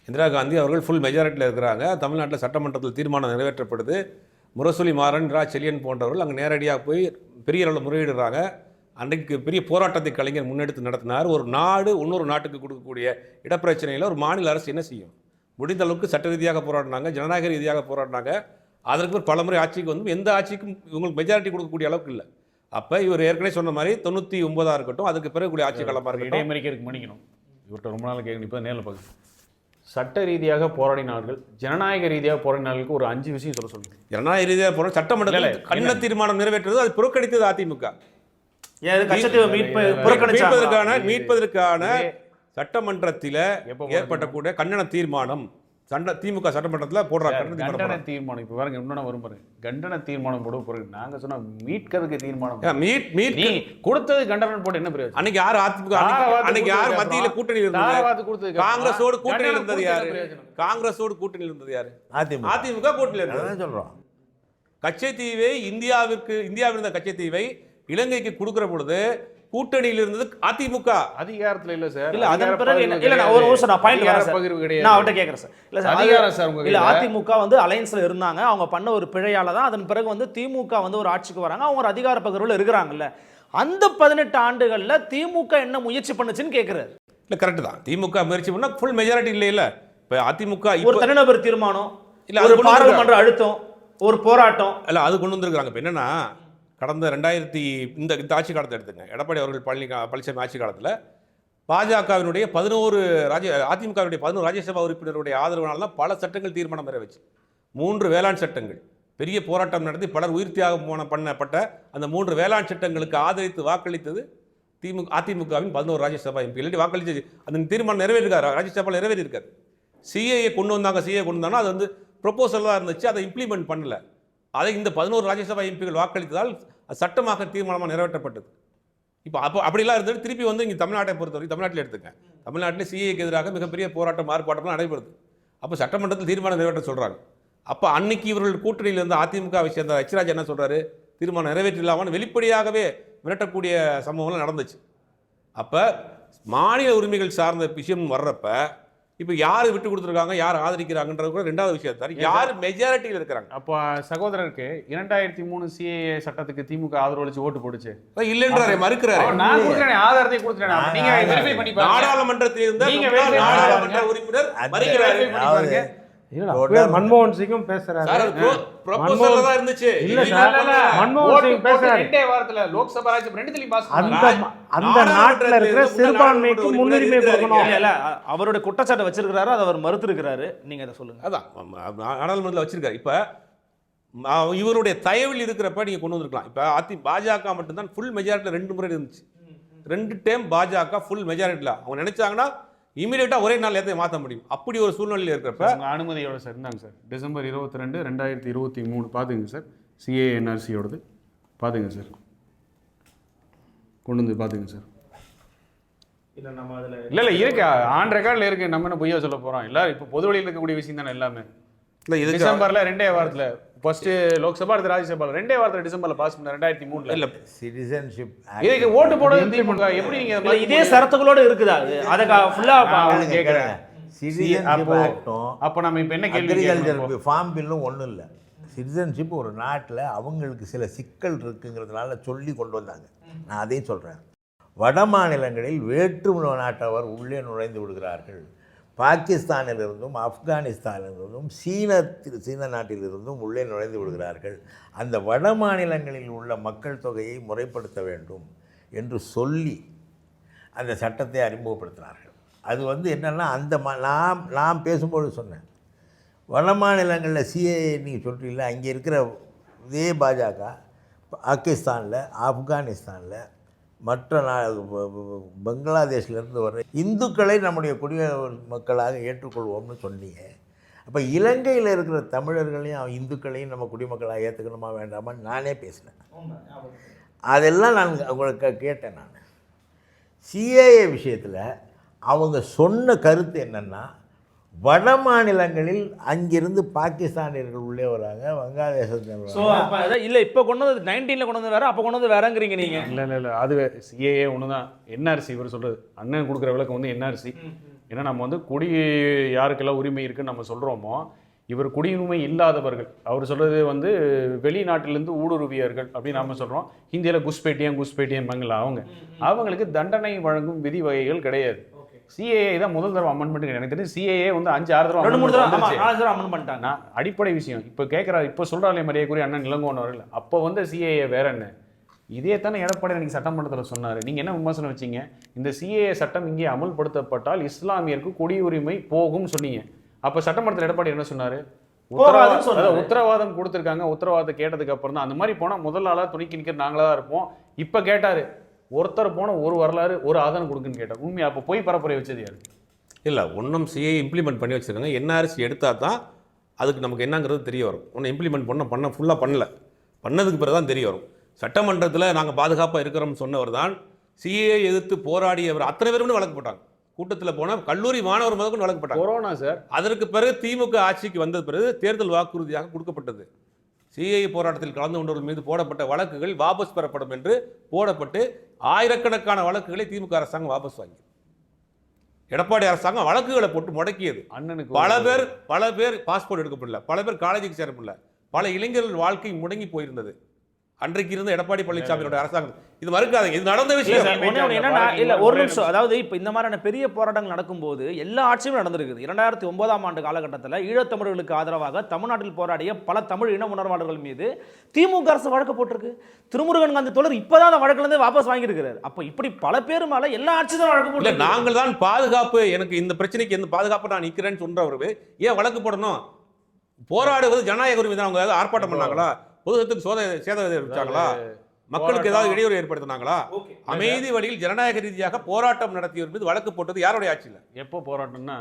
இந்திரா காந்தி அவர்கள் ஃபுல் மெஜாரிட்டியில் இருக்கிறாங்க. தமிழ்நாட்டில் சட்டமன்றத்தில் தீர்மானம் நிறைவேற்றப்படுது. முரசொலி மாறன், ரா செல்லியன் போன்றவர்கள் அங்கே நேரடியாக போய் பெரிய அளவில் முறையிடுறாங்க. அன்றைக்கு பெரிய போராட்டத்தை கலைஞர் முன்னெடுத்து நடத்தினார். ஒரு நாடு இன்னொரு நாட்டுக்கு கொடுக்கக்கூடிய இடப்பிரச்சனையில் ஒரு மாநில அரசு என்ன செய்யும்? முடிந்த அளவுக்கு சட்ட ரீதியாக போராடினாங்க, ஜனநாயக ரீதியாக போராடினாங்க. அதற்கு ஒரு பலமுறை ஆட்சிக்கு வந்து எந்த ஆட்சிக்கும் இவங்களுக்கு மெஜாரிட்டி கொடுக்கக்கூடிய அளவுக்கு இல்லை. அப்போ இவர் ஏற்கனவே சொன்ன மாதிரி 99 இருக்கட்டும், அதுக்கு பிறகு கூடிய ஆட்சி காலமாக இருக்கட்டும். இடைமறிக்கிறதுக்கு மன்னிக்கணும், இவர்கிட்ட ரொம்ப நாள் கேட்கணும், இப்போ நேரில் பார்க்க சட்ட ரீதியாக போராடினார்கள், ஜனநாயக ரீதியாக போராடினார்களுக்கு ஒரு 5 விஷயம் சொல்லுங்கள். ஜனநாயக ரீதியாக போராடி சட்டமன்றத்தில் கண்ண தீர்மானம் நிறைவேற்றது, அது புறக்கணித்தது அதிமுக. மீட்பதற்கான சட்டமன்றத்தில் ஏற்பட்டக்கூடிய கண்டன தீர்மானம் திமுக சட்டமன்றத்தில் போடுறாங்க. கண்டன தீர்மானம் இப்போ பாருங்க, இன்னொன்று வரும் பாருங்க, கண்டன தீர்மானம் போட போறது நாங்கள் சொன்ன மீட்கிறதுக்கு தீர்மானம் கொடுத்தது கண்டனம் போட்டு என்ன பிரயோஜனம்? அன்னைக்கு யார் அதிமுக, அன்னைக்கு யார் மத்தியில கூட்டணி இருந்தது? காங்கிரஸோடு கூட்டணி இருந்தது யாரு? காங்கிரஸோடு கூட்டணி இருந்தது யாரு? அதிமுக கூட்டணி இருந்தது. சொல்றோம். கச்சத்தீவை இந்தியாவில் இருந்த கச்சத்தீவை இலங்கைக்கு கொடுக்கிற பொழுது கூட்டணியில் இருந்தது அதிமுக. அதிகாரத்துல இல்ல சார். இல்ல அதன் பிறகு இல்ல நான் ஒரு நிமிஷம் நான் பாயிண்ட் வரேன் சார். நான் அவட்ட கேக்குறேன் சார். இல்ல சார் அதிகாரம் சார் உங்க இல்ல அதிமுக வந்து அலையன்ஸ்ல இருந்தாங்க. அவங்க பண்ண ஒரு பிழையால தான் அதன் பிறகு வந்து திமுக வந்து ஒரு ஆட்சிக்கு வராங்க. அவங்க ஒரு அதிகார பகிர்வுல இருக்காங்கல்ல. அந்த 18 ஆண்டுகள்ல திமுக என்ன முயற்சி பண்ணுச்சுன்னு கேக்குறாரு. இல்ல கரெக்ட் தான். திமுக முயற்சி பண்ணா ஃபுல் மெஜாரிட்டி இல்ல. இப்ப அதிமுக ஒரு தனிநபர் தீர்மானம், இல்ல ஒரு பாராளுமன்ற அழுத்தம், ஒரு போராட்டம், இல்ல அது கொண்டு வந்திருக்காங்க. இப்ப என்னன்னா கடந்த 2000 இந்த ஆட்சி காலத்தை எடுத்துங்க. எடப்பாடி அவர்கள் பழனிசாமி ஆட்சி காலத்தில் பாஜகவினுடைய 11 அதிமுகவினுடைய 11 ராஜ்யசபா உறுப்பினருடைய ஆதரவுனால தான் பல சட்டங்கள் தீர்மானம் நிறைவேச்சு. 3 வேளாண் சட்டங்கள், பெரிய போராட்டம் நடத்தி பலர் உயிர் தியாகம் பண்ணப்பட்ட அந்த 3 வேளாண் சட்டங்களுக்கு ஆதரித்து வாக்களித்தது அதிமுகவின் 11 ராஜ்யசபா எம்பி. இல்லாட்டி வாக்களித்து அந்த தீர்மானம் நிறைவேறிருக்காரு, ராஜ்யசபாவில் நிறைவேறியிருக்காரு. சிஏஏ கொண்டு வந்தாங்கன்னா அது வந்து ப்ரொபோசல் தான் இருந்துச்சு, அதை இம்ப்ளிமெண்ட் பண்ணல. அதை இந்த 11 ராஜ்யசபா எம்பிகள் வாக்களித்ததால் சட்டமாக தீர்மானமாக நிறைவேற்றப்பட்டது. இப்போ அப்படிலாம் இருந்தது. திருப்பி வந்து இங்கே தமிழ்நாட்டை பொறுத்தவரைக்கும் தமிழ்நாட்டில் எடுத்துங்க. தமிழ்நாட்டில் சிஏக்கு எதிராக மிகப்பெரிய போராட்டம் ஆர்ப்பாட்டம்லாம் நடைபெறுது. அப்போ சட்டமன்றத்தில் தீர்மானம் நிறைவேற்ற சொல்கிறாங்க. அப்போ அன்னைக்கு இவர்கள் கூட்டணியில் இருந்த அதிமுகவை சேர்ந்த எச்ராஜ் என்ன சொல்கிறாரு? தீர்மானம் நிறைவேற்றிடலாமான்னு வெளிப்படையாகவே மிரட்டக்கூடிய சம்பவங்கள்லாம் நடந்துச்சு. அப்போ மாநில உரிமைகள் சார்ந்த விஷயம் வர்றப்ப இப்போ யார் விட்டு கொடுத்துருக்காங்க, யார் ஆதரிக்கிறாங்கன்றது கூட 2வது விஷயம் தான். யார் மெஜாரிட்டியில் இருக்கிறாங்க. அப்போ சகோதரருக்கு 2003 சிஏஏ சட்டத்துக்கு திமுக ஆதரவு அளிச்சு ஓட்டு போடுச்சு இல்லைன்றாரு, மறுக்கிறாரு. நான் கொடுக்கிறேன், ஆதாரத்தை கொடுத்துறேன், நீங்க வெரிஃபை பண்ணி பாருங்க. நாடாளுமன்றத்தில் இருந்த நாடாளுமன்ற உறுப்பினர் மறுக்கிறாரு. மன்மோகன் சிங்கும் பேசுறாரு. ப்ரொபோசல்ல தான் இருந்துச்சு. இல்ல சார், மன்மோகன் சிங் பேசுறாரு. 2 வாரத்துல லோக்சபா ராஜ்யசபா ரெண்டுலயும் பாஸ் அந்த நாட்டுல இருக்கிற சிறுபான்மைக்கு முன்னுரிமை கொடுக்கணும். இல்ல அவருடைய குற்றச்சாட்டை வச்சிருக்காரு, அதை அவர் மறுத்திருக்கிறாரு. நீங்க அதை சொல்லுங்க. அதான் நாடாளுமன்றத்தில் வச்சிருக்காரு. இப்ப இவருடைய தயவில் இருக்கிறப்ப நீங்க கொண்டு வந்திருக்கலாம். இப்ப பாஜக மட்டும்தான் ஃபுல் மெஜாரிட்டியில் 2 முறை இருந்துச்சு. 2 டைம் பாஜக ஃபுல் மெஜாரிட்டியில் அவங்க நினைச்சாங்கன்னா இமீடியட்டா ஒரே நாள் எதையும் மாற்ற முடியும். அப்படி ஒரு சூழ்நிலையில் இருக்கிறப்ப அனுமதியோட சார் இருந்தாங்க சார். டிசம்பர் 22, 2023 பாத்துங்க சார். சிஏஎன்ஆர்சியோடது பாத்துங்க சார், கொண்டு வந்து பாத்துங்க சார். இல்ல நம்ம அதுல இல்ல இருக்கு, ஆன் ரெக்கார்ட்ல இருக்கு. நம்ம என்ன பொய்யா சொல்ல போறோம்? இல்ல இப்போ பொது வழியில் இருக்கக்கூடிய விஷயம் தானே எல்லாமே. இல்ல இது டிசம்பர்ல 2 வாரத்துல ஃபர்ஸ்ட் லோக்சபா, அடுத்து ராஜ்யசபா 2 வாரத்துல டிசம்பர்ல பாஸ் பண்ண 2003. இல்ல சிட்டிசன்ஷிப் இதுக்கு ஓட்டு போடுறது திமுக. எப்படி நீங்க இதே சரத்துகளோட இருக்குதா? அத ஃபுல்லா கேக்குறேன். சிட்டிசன்ஷிப் ஆக்டும் அப்ப நம்ம இப்ப என்ன கேள்வி அக்ரிகல்ச்சர் ஃபார்ம் பில்லும் ஒண்ணும் இல்ல. சிட்டிசன்ஷிப் ஒரு நாட்டில் அவங்களுக்கு சில சிக்கல் இருக்குங்கிறதுனால சொல்லி கொண்டு வந்தாங்க. நான் அதையும் சொல்றேன். வட மாநிலங்களில் வேற்று நாட்டவர் உள்ளே நுழைந்து விடுகிறார்கள். பாகிஸ்தானிலிருந்தும் ஆப்கானிஸ்தானிலிருந்தும் சீன நாட்டிலிருந்தும் உள்ளே நுழைந்து விடுகிறார்கள். அந்த வட மாநிலங்களில் உள்ள மக்கள் தொகையை முறைப்படுத்த வேண்டும் என்று சொல்லி அந்த சட்டத்தை அறிமுகப்படுத்தினார்கள். அது வந்து என்னென்னா அந்த நான் பேசும்போது சொன்னேன், வட மாநிலங்களில் சிஏஏ நீங்கள் சொல்கிறீங்களா, அங்கே இருக்கிற இதே பாஜக பாகிஸ்தானில், ஆப்கானிஸ்தானில், மற்ற பங்களாதேஷ்லேருந்து வர இந்துக்களை நம்முடைய குடிமக்களாக ஏற்றுக்கொள்வோம்னு சொன்னீங்க. அப்போ இலங்கையில் இருக்கிற தமிழர்களையும் இந்துக்களையும் நம்ம குடிமக்களாக ஏற்றுக்கணுமா வேண்டாமான்னு நானே பேசினேன். அதெல்லாம் நான் உங்களுக்கு கேட்டேன். நான் சிஏஏ விஷயத்தில் அவங்க சொன்ன கருத்து என்னென்னா, வட மாநிலங்களில் அங்கிருந்து பாகிஸ்தானியர்கள் உள்ளே வராங்க, வங்காளதேசத்தில் ஸோ அப்போ இல்லை இப்போ கொண்டு வந்து 19ல் கொண்டு வந்து வேற, அப்போ கொண்டு வந்து வேறங்கிறீங்க நீங்கள். இல்லை அது சிஏஏ ஒன்று தான். என்ஆர்சி இவர் சொல்கிறது, அண்ணன் கொடுக்குற விளக்கம் வந்து என்ஆர்சி. ஏன்னா நம்ம வந்து குடி யாருக்கெல்லாம் உரிமை இருக்குன்னு நம்ம சொல்கிறோமோ, இவர் குடியுரிமை இல்லாதவர்கள், அவர் சொல்கிறது வந்து வெளிநாட்டிலேருந்து ஊடுருவியர்கள் அப்படின்னு நம்ம சொல்கிறோம். ஹிந்தியில் குஸ்பேட்டியன் பங்களா, அவங்களுக்கு தண்டனை வழங்கும் விதி வகைகள் கிடையாது. சிஏஏ தான் முதல் தடவை அமெண்ட்மெண்ட். எனக்கு தெரிஞ்சு சிஏஏ வந்து 5-6 தடவை 4 தடவை அமெண்ட் பண்ணிட்டாங்க. அடிப்படை விஷயம் இப்போ கேட்குறாரு, இப்போ சொல்கிறாலே மரியாதைக்குரிய அண்ணன் இளங்கோவன் அவர்கள், அப்போ வந்து சிஏஏ வேற என்ன, இதே தானே எடப்பாடி நீங்கள் சட்டமன்றத்தில் சொன்னார். நீங்கள் என்ன விமர்சனம் வச்சீங்க, இந்த சிஏஏ சட்டம் இங்கே அமல்படுத்தப்பட்டால் இஸ்லாமியருக்கு குடியுரிமை போகும் சொன்னீங்க. அப்போ சட்டமன்றத்தில் எடப்பாடி என்ன சொன்னார், உத்தரவாதம் கொடுத்துருக்காங்க. உத்தரவாதத்தை கேட்டதுக்கு அப்புறம் தான் அந்த மாதிரி போனால் முதல் ஆளாக துணிக்கு நிற்கிற நாங்களாக தான் இருப்போம். இப்போ கேட்டார், ஒருத்தர் போன ஒரு வரலாறு ஒரு ஆதாரம் கொடுக்குன்னு கேட்டார். உண்மையாக அப்போ போய் பரப்புரை வச்சது யாரு? இல்லை, ஒன்றும் சிஏ இம்ப்ளிமெண்ட் பண்ணி வச்சுருக்காங்க. என்ஆர்சி எடுத்தால் தான் அதுக்கு நமக்கு என்னங்கிறது தெரிய வரும். ஒன்றும் இம்ப்ளிமெண்ட் பண்ண ஃபுல்லாக பண்ணதுக்கு பிறகு தான் தெரிய வரும். சட்டமன்றத்தில் நாங்கள் பாதுகாப்பாக இருக்கிறோம்னு சொன்னவர் தான் சிஏ எதிர்த்து போராடியவர் அத்தனை பேரும் வழக்கு போட்டாங்க. கூட்டத்தில் போனால் கல்லூரி மாணவர் முதற்கொண்டு வழக்கு போட்டாங்க. Corona sir. அதற்கு பிறகு திமுக ஆட்சிக்கு வந்த பிறகு தேர்தல் வாக்குறுதியாக கொடுக்கப்பட்டது, சிஏ போராட்டத்தில் கலந்து கொண்டவர்கள் மீது போடப்பட்ட வழக்குகள் வாபஸ் பெறப்படும் என்று போடப்பட்டு ஆயிரக்கணக்கான வழக்குகளை திமுக அரசாங்கம் வாபஸ் வாங்கி, எடப்பாடி அரசாங்கம் வழக்குகளை போட்டு முடக்கியது. அண்ணனுக்கு பல பேர் பாஸ்போர்ட் எடுக்கப்படல, பல பேர் காலேஜுக்கு சேர முடியல, பல இளைஞர்கள் வாழ்க்கை முடங்கி போயிருந்தது. அன்றைக்கு இருந்த எடப்பாடி பழனிசாமியோட அரசாங்கம் இது மறுக்காதீங்க, இது நடந்த விஷயம். ஒரு நிமிஷம், அதாவது இப்போ இந்த மாதிரியான பெரிய போராட்டங்கள் நடக்கும்போது எல்லா ஆட்சியும் நடந்திருக்குது. 2009ஆம் ஆண்டு காலகட்டத்தில் ஈழத்தமிழர்களுக்கு ஆதரவாக தமிழ்நாட்டில் போராடிய பல தமிழ் இன உணர்வாளர்கள் மீது திமுக அரசு வழக்கு போட்டிருக்கு. திருமுருகன் காந்தி தோழர் இப்பதான் அந்த வழக்குல இருந்து வாபஸ் வாங்கியிருக்கிறார். அப்ப இப்படி பல பேர் மேல எல்லா ஆட்சி தான் வழக்கு போட்டு, நாங்கள் தான் பாதுகாப்பு, எனக்கு இந்த பிரச்சனைக்கு எந்த பாதுகாப்பு நான் நிற்கிறேன்னு சொல்றவரு ஏன் வழக்கு போடணும்? போராடுவது ஜனநாயக உரிமை தான். அவங்க ஆர்ப்பாட்டம் பண்ணாங்களா? பொதுத்துக்கு சேதம் வச்சாங்களா? மக்களுக்கு ஏதாவது இடையூறு ஏற்படுத்தினாங்களா? அமைதி வழியில் ஜனநாயக ரீதியாக போராட்டம் நடத்தியவர் மீது வழக்கு போட்டது யாருடைய ஆட்சியில்? எப்போ போராட்டம்னா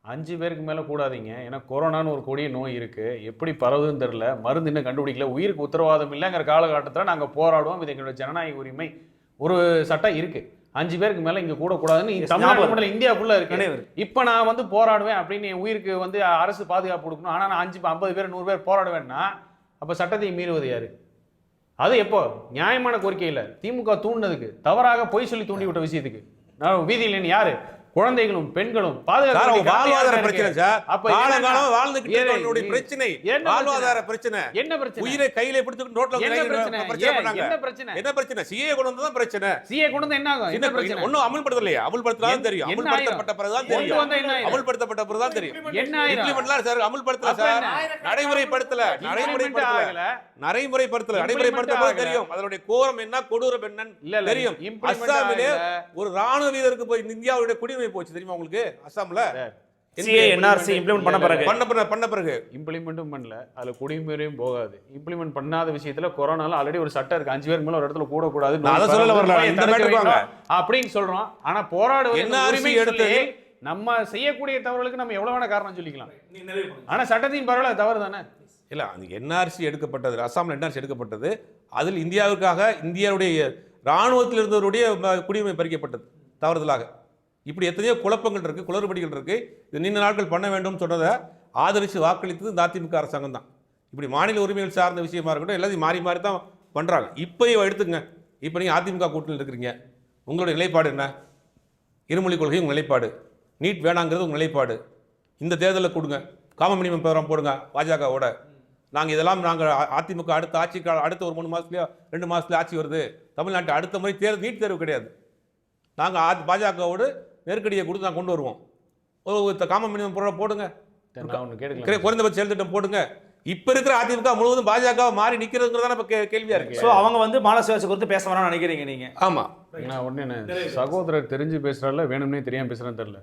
5 பேருக்கு மேலே கூடாதீங்க, ஏன்னா கொரோனான்னு ஒரு கொடிய நோய் இருக்குது, எப்படி பரவுதுன்னு தெரில, மருந்து இன்னும் கண்டுபிடிக்கல, உயிருக்கு உத்தரவாதம் இல்லைங்கிற காலகட்டத்தில் நாங்கள் போராடுவோம், இது எங்களோட ஜனநாயக உரிமை, ஒரு சட்டம் இருக்குது. 5 பேருக்கு மேலே இங்கே கூடக்கூடாதுன்னு தமிழ்நாடு இந்தியா ஃபுல்லாக இருக்கு. இப்போ நான் வந்து போராடுவேன் அப்படின்னு என் உயிருக்கு வந்து அரசு பாதுகாப்பு கொடுக்கணும், ஆனால் நான் 50 பேர் 100 பேர் போராடுவேன்னா அப்போ சட்டத்தை மீறுவது யாரு? அது எப்போ நியாயமான கோரிக்கை இல்லை. திமுக தூண்டினதுக்கு, தவறாக பொய் சொல்லி தூண்டி விட்ட விஷயத்துக்கு நான் வீதியில் யாரு? குழந்தைகளும் பெண்களும் பாதுகாப்பு பிரச்சனை சார். அப்ப காலகாலமா வாழ்ந்துட்டு பிரச்சனை, வாழ்வாதார பிரச்சனை, என்ன பிரச்சனை? உயிரை கையில பிடிச்சிட்டு ரோட்ல என்ன பிரச்சனை? என்ன பிரச்சனை? சிஏ கொண்டு வந்தா பிரச்சனை. சிஏ கொண்டு வந்தா என்ன ஆகும்? என்ன பிரச்சனை? ஒண்ணும் அமல்படுத்தலையா? அமல்படுத்தலாம் தெரியும், அமல்படுத்தப்பட்ட பிறகுதான் தெரியும், அமல்படுத்தப்பட்ட பிறகுதான் தெரியும். என்ன இம்ப்ளிமெண்ட்லாம் சார் அமல்படுத்தல சார், நடைமுறைப்படுத்தல, நடைமுறைப்படுத்தல தெரியும். அதனுடைய கோரம் என்ன, கொடூரம் என்னன்னு தெரியும். அஸ்ஸாமிலே ஒரு ராணுவ வீரருக்கு போய் இந்தியாவுடைய குடியுரிமை போச்சு தெரியுமா உங்களுக்கு? அஸ்ஸாம்ல என்ஆர்சி இம்ப்ளிமெண்ட் பண்ண பிறகு இம்ப்ளிமெண்ட்டும் பண்ணல, அதுல குடியுரிமையும் போகாது. இம்ப்ளிமெண்ட் பண்ணாத விஷயத்துல கொரோனால ஆல்ரெடி ஒரு சட்டம் இருக்கு, 5 பேருக்கு மேல ஒரு இடத்துல கூட கூடாது அப்படின்னு சொல்றோம். ஆனா போராடுவது நம்ம செய்யக்கூடிய தவறுகளுக்கு நம்ம எவ்வளவு வேணா காரணம் சொல்லிக்கலாம், ஆனா சட்டத்தின் பரவல தவறு தானே. இல்ல, அந்த என்ஆர்சி எடுக்கப்பட்டது, அஸ்ஸாம்ல என்ஆர்சி எடுக்கப்பட்டது, அதில் இந்தியாவுக்காக இந்தியாவுடைய ராணுவத்தில் இருந்தவருடைய குடியுரிமை பறிக்கப்பட்டது தவறுதலாக. இப்படி எத்தனையோ குழப்பங்கள் இருக்கு, குளறுபடிகள் இருக்கு. இது நீண்ட நாட்கள் பண்ண வேண்டும் சொன்னதை ஆதரித்து வாக்களித்தது இந்த அதிமுக அரசாங்கம் தான். இப்படி மாநில உரிமைகள் சார்ந்த விஷயமா இருக்கட்டும், எல்லாத்தையும் மாறி மாறி தான் பண்றாங்க. இப்போயும் எடுத்துங்க, இப்போ நீங்க அதிமுக கூட்டணியில் இருக்கிறீங்க, உங்களுடைய நிலைப்பாடு என்ன? இருமொழி கொள்கை உங்கள் நிலைப்பாடு, நீட் வேணாங்கிறது உங்கள் நிலைப்பாடு. இந்த தேர்தலில் கொடுங்க, காமன் மினிமம் ப்ரோக்ராம் போடுங்க பாஜகவோட. நாங்கள் அதிமுக அடுத்த ஒரு 3 மாதத்துலையோ 2 மாதத்துலையோ ஆட்சி வருது, தமிழ்நாட்டு அடுத்த முறை நீட் தேர்வு கிடையாது, நாங்கள் பாஜகவோடு நெருக்கடியை கொடுத்து நான் கொண்டு வருவோம். ஒரு காமன் மினிமம் ப்ரோக்ராம் போடுங்க, குறைந்தபட்ச செயல் திட்டம் போடுங்க. இப்ப இருக்கிற அதிமுக முழுவதும் பாஜக மாறி நிக்கிறதுங்கிறதான இப்ப கேள்வியா இருக்கு. சோ அவங்க வந்து மாநில சுயாட்சி குறித்து பேச வேணாம்னு நினைக்கிறீங்க நீங்க? ஆமா, நான் ஒண்ணு சகோதரர் தெரிஞ்சு பேசுறாருல, வேணும்னே தெரியாம பேசுறேன்னு தெரியல.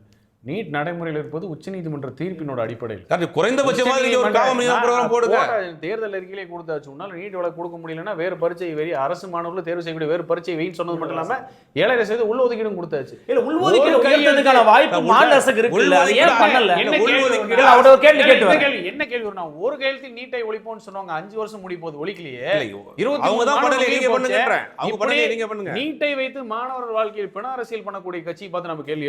நீட் நடைமுறையில் இருப்பது உச்சநீதிமன்ற தீர்ப்பினோட அடிப்படையில் குறைந்தபட்சமாக தேர்தல் அறிக்கையிலே கொடுத்தாச்சு. உன்னால நீட் வழக்கு கொடுக்க முடியலன்னா வேறு பரீட்சை வெறி, அரசு மாணவர்கள் தேர்வு செய்யக்கூடிய வேறு பரீட்சை வெயின்னு சொன்னது மட்டும் இல்லாம 7,000 சதவீதம் உள்ஒதுக்கீடும் கொடுத்தாச்சு. இல்ல, உள்ஒதுக்கீடு கையெழுத்துக்கான வாய்ப்பு மாநில அரசுக்கு இருக்குல்ல, அது ஏன் பண்ணல? என்ன கேள்வி வரும்னா, ஒரு கையெழுத்தில் நீட்டை ஒழிப்போம்னு சொன்னாங்க, 5 வருஷம் முடி போது ஒழிக்கலையே. நீட்டை வைத்து மாணவர்கள் வாழ்க்கையில் பிண அரசியல் பண்ணக்கூடிய கட்சி பார்த்து நம்ம கேள்வி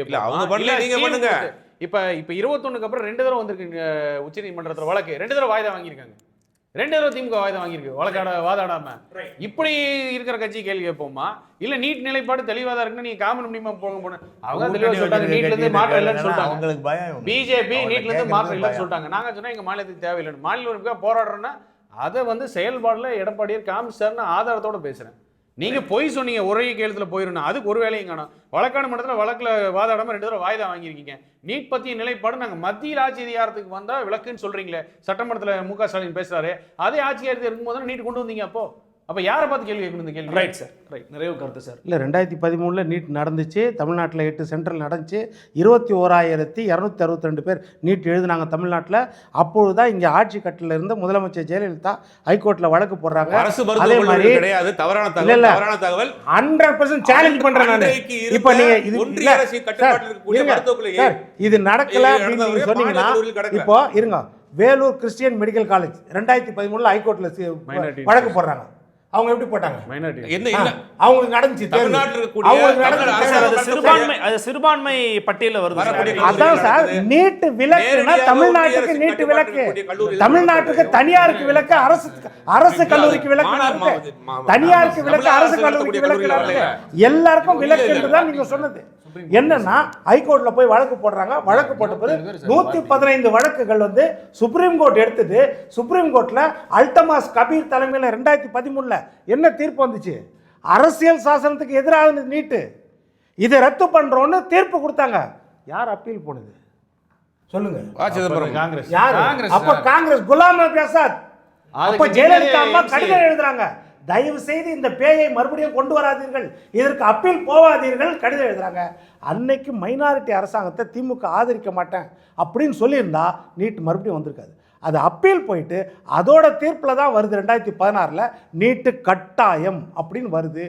விடுங்க. இப்ப 21க்கு அப்புறம் 2 தடவை வந்திருக்கு உச்சநீதிமன்றத்துல வழக்கு, 2 தடவை வாய்தா வாங்கியிருக்காங்க, 2 தடவை திமுக வாய்தா வாங்கியிருக்கு வழக்காட வாதாடாம. இப்படி இருக்கிற கட்சி கேள்வி கேட்போமா? இல்ல நீட் நிலைப்பாடு தெளிவா தான் இருக்குன்னு நீங்க காமன் முடியுமா போன அவங்க தெளிவா சொல்லிட்டாங்க, நீட்ல இருந்து மாற்றம் இல்லைன்னு சொல்லிட்டாங்க. அவங்களுக்கு பயம். பிஜேபி நீட்ல இருந்து மாற்றம் இல்லைன்னு சொல்லிட்டாங்க. நாங்க சொன்னா எங்க மாநிலத்துக்கு தேவையில்லைன்னு. மாநில உரிமைக்காக போராடுறோன்னா அதை செயல்பாடுல எடப்பாடியார் காமிச்சாருன்னு ஆதாரத்தோட பேசுறேன். நீங்க பொய் சொன்னீங்க, ஒரே கேள்வியில போயிருந்தா அதுக்கு ஒரு வேலையும் காணும். வழக்காடு மன்றத்தில் வழக்குல வாதாடாம 2 தடவை வாய்தா வாங்கியிருக்கீங்க. நீட் பத்திய நிலைப்பாடு நாங்க மத்தியில் ஆட்சி அதிகாரத்துக்கு வந்தா விளக்குன்னு சொல்றீங்களே, சட்டமன்றத்தில் மு.க. ஸ்டாலின் பேசுறாரு, அதே ஆட்சி அதிகாரத்தில் இருக்கும்போது நீட் கொண்டு வந்தீங்க. அப்போ யாரை பார்த்து கேள்வி கேட்கணும்? இந்த கேள்வி ரைட் சார், ரைட், நிறைய கருத்து சார். இல்லை 2013 நீட் நடந்துச்சு, தமிழ்நாட்டில் 8 சென்ட்ரல் நடந்துச்சு, 21,262 பேர் நீட் எழுதுனாங்க தமிழ்நாட்டில். அப்பொழுது தான் இங்கே ஆட்சி கட்டில் இருந்த முதலமைச்சர் ஜெயலலிதா ஹைகோர்ட்டில் வழக்கு போடுறாங்க. அரசு அதே மாதிரி கிடையாது, தவறான தகவல் 100% சேலஞ்ச் பண்றேன் நான். இப்போ நீங்க இது நடக்கல அப்படின்னு நீங்க சொன்னீங்கன்னா, இப்போ இருங்க, வேலூர் கிறிஸ்டியன் மெடிக்கல் காலேஜ் 2013 ஹைகோர்ட்ல வழக்கு போடுறாங்க. அவங்க எப்படி போட்டாங்க? அவங்களுக்கு நடந்துச்சு, சிறுபான்மை பட்டியல வருது. அதான் சார் நீட் விலக்குனா தமிழ்நாட்டுக்கு நீட் விலக்கு, தமிழ்நாட்டுக்கு தனியாருக்கு விலக்கு, அரசு கல்லூரிக்கு விலக்கு, தனியாருக்கு விலக்கு, அரசு கல்லூரிக்கு விலக்கு, எல்லாருக்கும் விலக்கு என்றுதான் நீங்க சொன்னது. என்னன்னா ஹைகோர்ட்ல போய் வழக்கு போடுறாங்க. வழக்கு போட்ட பிறகு 115 வழக்குகள் சுப்ரீம் கோர்ட் எடுத்தது. சுப்ரீம் கோர்ட்ல அல்டமாஸ் கபீர் தலைமையில் 2013 என்ன தீர்ப்பு வந்துச்சு? அரசியல் சாசனத்துக்கு எதிராக நீட்டு, இதை ரத்து பண்றோம்னு தீர்ப்பு கொடுத்தாங்க. யார் அப்பீல் போனது சொல்லுங்க? காங்கிரஸ். அப்ப காங்கிரஸ் குலாம் நபி ஆசாத், அப்ப ஜெயலலிதா அம்மா கடிதம் எழுதுறாங்க, தயவு செய்து இந்த பேயை மறுபடியும் கொண்டு வராதீர்கள், இதற்கு அப்பீல் போவாதீர்கள், கடிதம் எழுதுறாங்க. அன்னைக்கு மைனாரிட்டி அரசாங்கத்தை திமுக ஆதரிக்க மாட்டேன் அப்படின்னு சொல்லியிருந்தா நீட் மறுபடியும் வந்திருக்காது. அது அப்பீல் போயிட்டு அதோட தீர்ப்பில் தான் வருது. 2016 நீட்டு கட்டாயம் அப்படின்னு வருது.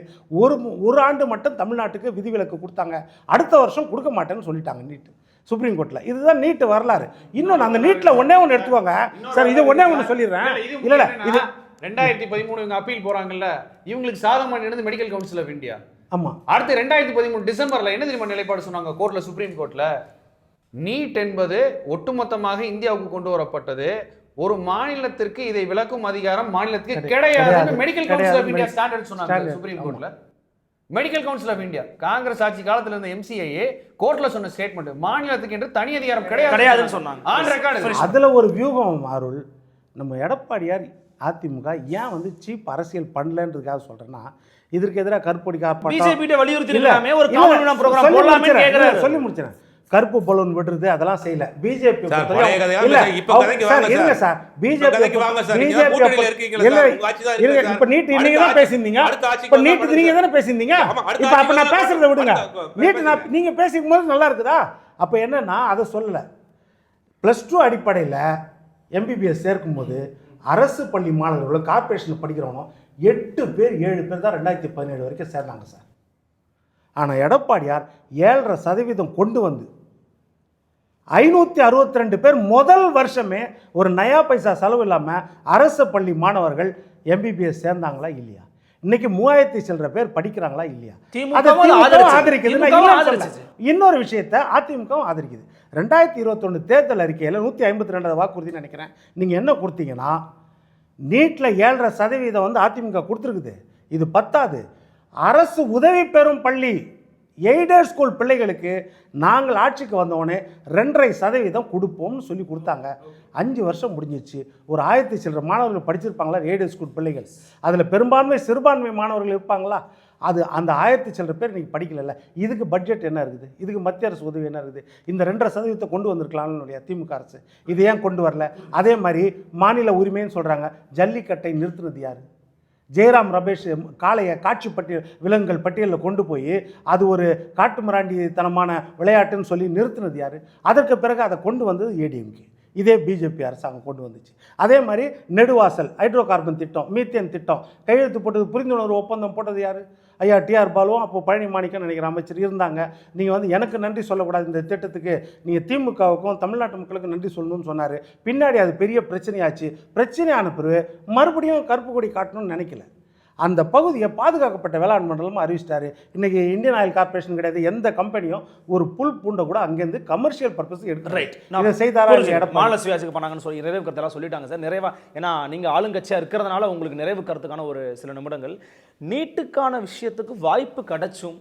ஒரு ஆண்டு மட்டும் தமிழ்நாட்டுக்கு விதிவிலக்கு கொடுத்தாங்க, அடுத்த வருஷம் கொடுக்க மாட்டேன்னு சொல்லிட்டாங்க நீட்டு சுப்ரீம் கோர்ட்டில். இதுதான் நீட்டு வரலாறு. இன்னொன்று அந்த நீட்டில் ஒன்னே ஒன்று எடுத்துக்கோங்க சார், இது ஒன்னே ஒன்று சொல்லிடுறேன். இல்லை இது 2013 இவங்க அப்பீல் போறாங்கல்ல, இவங்களுக்கு சாதகமாக நடந்து மெடிக்கல் கவுன்சில் ஆஃப் இந்தியா. ஆமா, அடுத்து 2013 டிசம்பர்ல என்ன தெரியுமா நிலைப்பாடு சொன்னாங்க கோர்ட்ல, சுப்ரீம் கோர்ட்ல? நீட் என்பது ஒட்டுமொத்தமாக இந்தியாவுக்கு கொண்டு வரப்பட்டது, ஒரு மாநிலத்திற்கு இதை விளக்கும் அதிகாரம் மாநிலத்துக்கு கிடையாது. Medical council of India standard சொன்னாங்க சுப்ரீம் கோர்ட்ல. Medical council of India Congress ஆட்சி காலத்துல இருந்த MCA கோர்ட்ல சொன்ன ஸ்டேட்மெண்ட், மாநிலத்துக்கு என்று தனி அதிகாரம் கிடையாதுன்னு சொன்னாங்க. On record. அதுல ஒரு வியூகம் அருள், நம்ம எடப்பாடியார் அதிமுக ஏன் சீப் அரசியல் பண்ணலன்றதுக்காக சொல்றேன்னா, இதற்கு எதிராக கருப்பொடி சொல்லி முடிச்சேன். கருப்பு பலூன் விடுறது அதெல்லாம் செய்யல. பிஜேபி இப்ப நீட் நீங்க தான் பேசியிருந்தீங்க, இப்ப நீட் நீங்க தானே பேசியிருந்தீங்க, இப்ப அப்ப நான் பேசுறத விடுங்க. நீட் நீங்க பேசிக்கும் போது நல்லா இருக்குதா? அப்ப என்னன்னா அதை சொல்லல. +2 அடிப்படையில் MBBS சேர்க்கும்போது அரசு பள்ளி மாணவர்களும் கார்பரேஷன் படிக்கிறவனும் 8 பேர் 7 பேர் தான் 2017 வரைக்கும் சேர்ந்தாங்க சார். ஆனால் எடப்பாடியார் 7.5% கொண்டு வந்து 562 பேர் முதல் வருஷமே ஒரு நயா பைசா செலவு இல்லாமல் அரசு பள்ளி மாணவர்கள் MBBS சேர்ந்தாங்களா இல்லையா? இன்னைக்கு 3000 சில்லற பேர் படிக்கிறாங்களா இல்லையா? ஆதரிக்குது. இன்னொரு விஷயத்தை அதிமுகவும் ஆதரிக்குது. 2021 தேர்தல் அறிக்கையில் 152 வாக்குறுதி நினைக்கிறேன் நீங்க என்ன கொடுத்தீங்கன்னா, நீட்ல 7.5% அதிமுக கொடுத்துருக்குது. இது பத்தாது, அரசு உதவி பெறும் பள்ளி எய்டட் ஸ்கூல் பிள்ளைகளுக்கு நாங்கள் ஆட்சிக்கு வந்தோடனே 2.5% கொடுப்போம்னு சொல்லி கொடுத்தாங்க. 5 வருஷம் முடிஞ்சிச்சு. ஒரு 1000 சில்லற மாணவர்கள் படிச்சிருப்பாங்களா எய்டட் ஸ்கூல் பிள்ளைகள்? அதில் பெரும்பான்மை சிறுபான்மை மாணவர்கள் இருப்பாங்களா? அது அந்த 1000 சில்லற பேர் நீங்கள் படிக்கல. இதுக்கு பட்ஜெட் என்ன இருக்குது? இதுக்கு மத்திய அரசு உதவி என்ன இருக்குது? இந்த 2.5% கொண்டு வந்திருக்கலாம்னு திமுக அரசு இது ஏன் கொண்டு வரல? அதே மாதிரி மாநில உரிமைன்னு சொல்கிறாங்க, ஜல்லிக்கட்டை நிறுத்துறது யார்? ஜெயராம் ரமேஷ் காளையை காட்சி விலங்குகள் பட்டியலில் கொண்டு போய் அது ஒரு காட்டுமிராண்டித்தனமான விளையாட்டுன்னு சொல்லி நிறுத்தினது யார்? அதற்கு பிறகு அதை கொண்டு வந்தது ஏடிஎம்கே. இதே பிஜேபி அரசாங்கம் கொண்டு வந்துச்சு. அதே மாதிரி நெடுவாசல் ஹைட்ரோ கார்பன் திட்டம், மீத்தேன் திட்டம் கையெழுத்து போட்டது, புரிந்துணர்வு ஒப்பந்தம் போட்டது யார்? ஐயா டிஆர் பாலுவும் அப்போ பழனி மாணிக்கம் நினைக்கிற அமைச்சர் இருந்தாங்க. நீங்கள் எனக்கு நன்றி சொல்லக்கூடாது, இந்த திட்டத்துக்கு நீங்கள் திமுகவுக்கும் தமிழ்நாட்டு மக்களுக்கும் நன்றி சொல்லணும்னு சொன்னார். பின்னாடி அது பெரிய பிரச்சனையாச்சு. பிரச்சனையான பிறகு மறுபடியும் கருப்பு கொடி காட்டணும்னு நினைக்கல. அந்த பகுதியை பாதுகாக்கப்பட்ட வேளாண் மண்டலமாக அறிவிச்சிட்டாரு. இன்றைக்கி இந்தியன் ஆயில் கார்பரேஷன் கிடையாது, எந்த கம்பெனியும் ஒரு புல் பூண்டை கூட அங்கேருந்து கமர்ஷியல் பர்பஸ் எடுத்து ரைட் இதை செய்தாரா எடப்பாடி? மாநில சுயாட்சிக்கு பண்ணாங்கன்னு சொல்லி நிறைவு கருத்தெல்லாம் சொல்லிட்டாங்க சார். நிறைவா ஏன்னா நீங்கள் ஆளுங்கட்சியாக இருக்கிறதுனால உங்களுக்கு நிறைவு கருத்துக்கான ஒரு சில நிமிடங்கள். நீட்டுக்கான விஷயத்துக்கு வாய்ப்பு கிடைச்சும்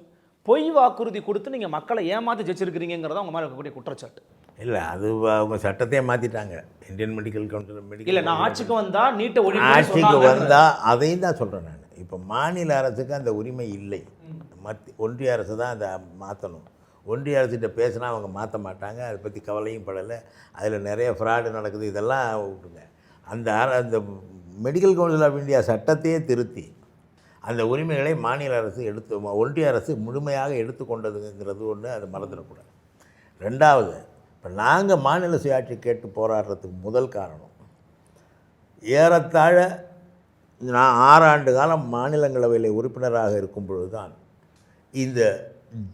பொய் வாக்குறுதி கொடுத்து நீங்கள் மக்களை ஏமாற்றி ஜெயிச்சிருக்கிறீங்கிறத உங்கள் மேலே இருக்கக்கூடிய குற்றச்சாட்டு. இல்லை, அது அவங்க சட்டத்தையே மாற்றிட்டாங்க. இந்தியன் மெடிக்கல் கவுன்சில் இல்லை, நான் ஆட்சிக்கு வந்தால் நீட்டை ஆட்சிக்கு வந்தால் அதையும் தான் சொல்கிறேன் நான். இப்போ மாநில அரசுக்கு அந்த உரிமை இல்லை, ஒன்றிய அரசு தான் அதை மாற்றணும். ஒன்றிய அரசுகிட்ட பேசினா அவங்க மாற்ற மாட்டாங்க, அதை பற்றி கவலையும் படலை. அதில் நிறைய ஃப்ராடு நடக்குது, இதெல்லாம் விட்டுங்க. அந்த மெடிக்கல் கவுன்சில் ஆஃப் இந்தியா சட்டத்தையே திருத்தி அந்த உரிமைகளை மாநில அரசு ஒன்றிய அரசு முழுமையாக எடுத்துக்கொண்டதுங்கிறது ஒன்று, அதை மறந்துடக்கூடாது. ரெண்டாவது, இப்போ நாங்கள் மாநில சுயாட்சி கேட்டு போராடுறதுக்கு முதல் காரணம், ஏறத்தாழ நான் 6 ஆண்டு காலம் மாநிலங்களவையில் உறுப்பினராக இருக்கும் பொழுது தான் இந்த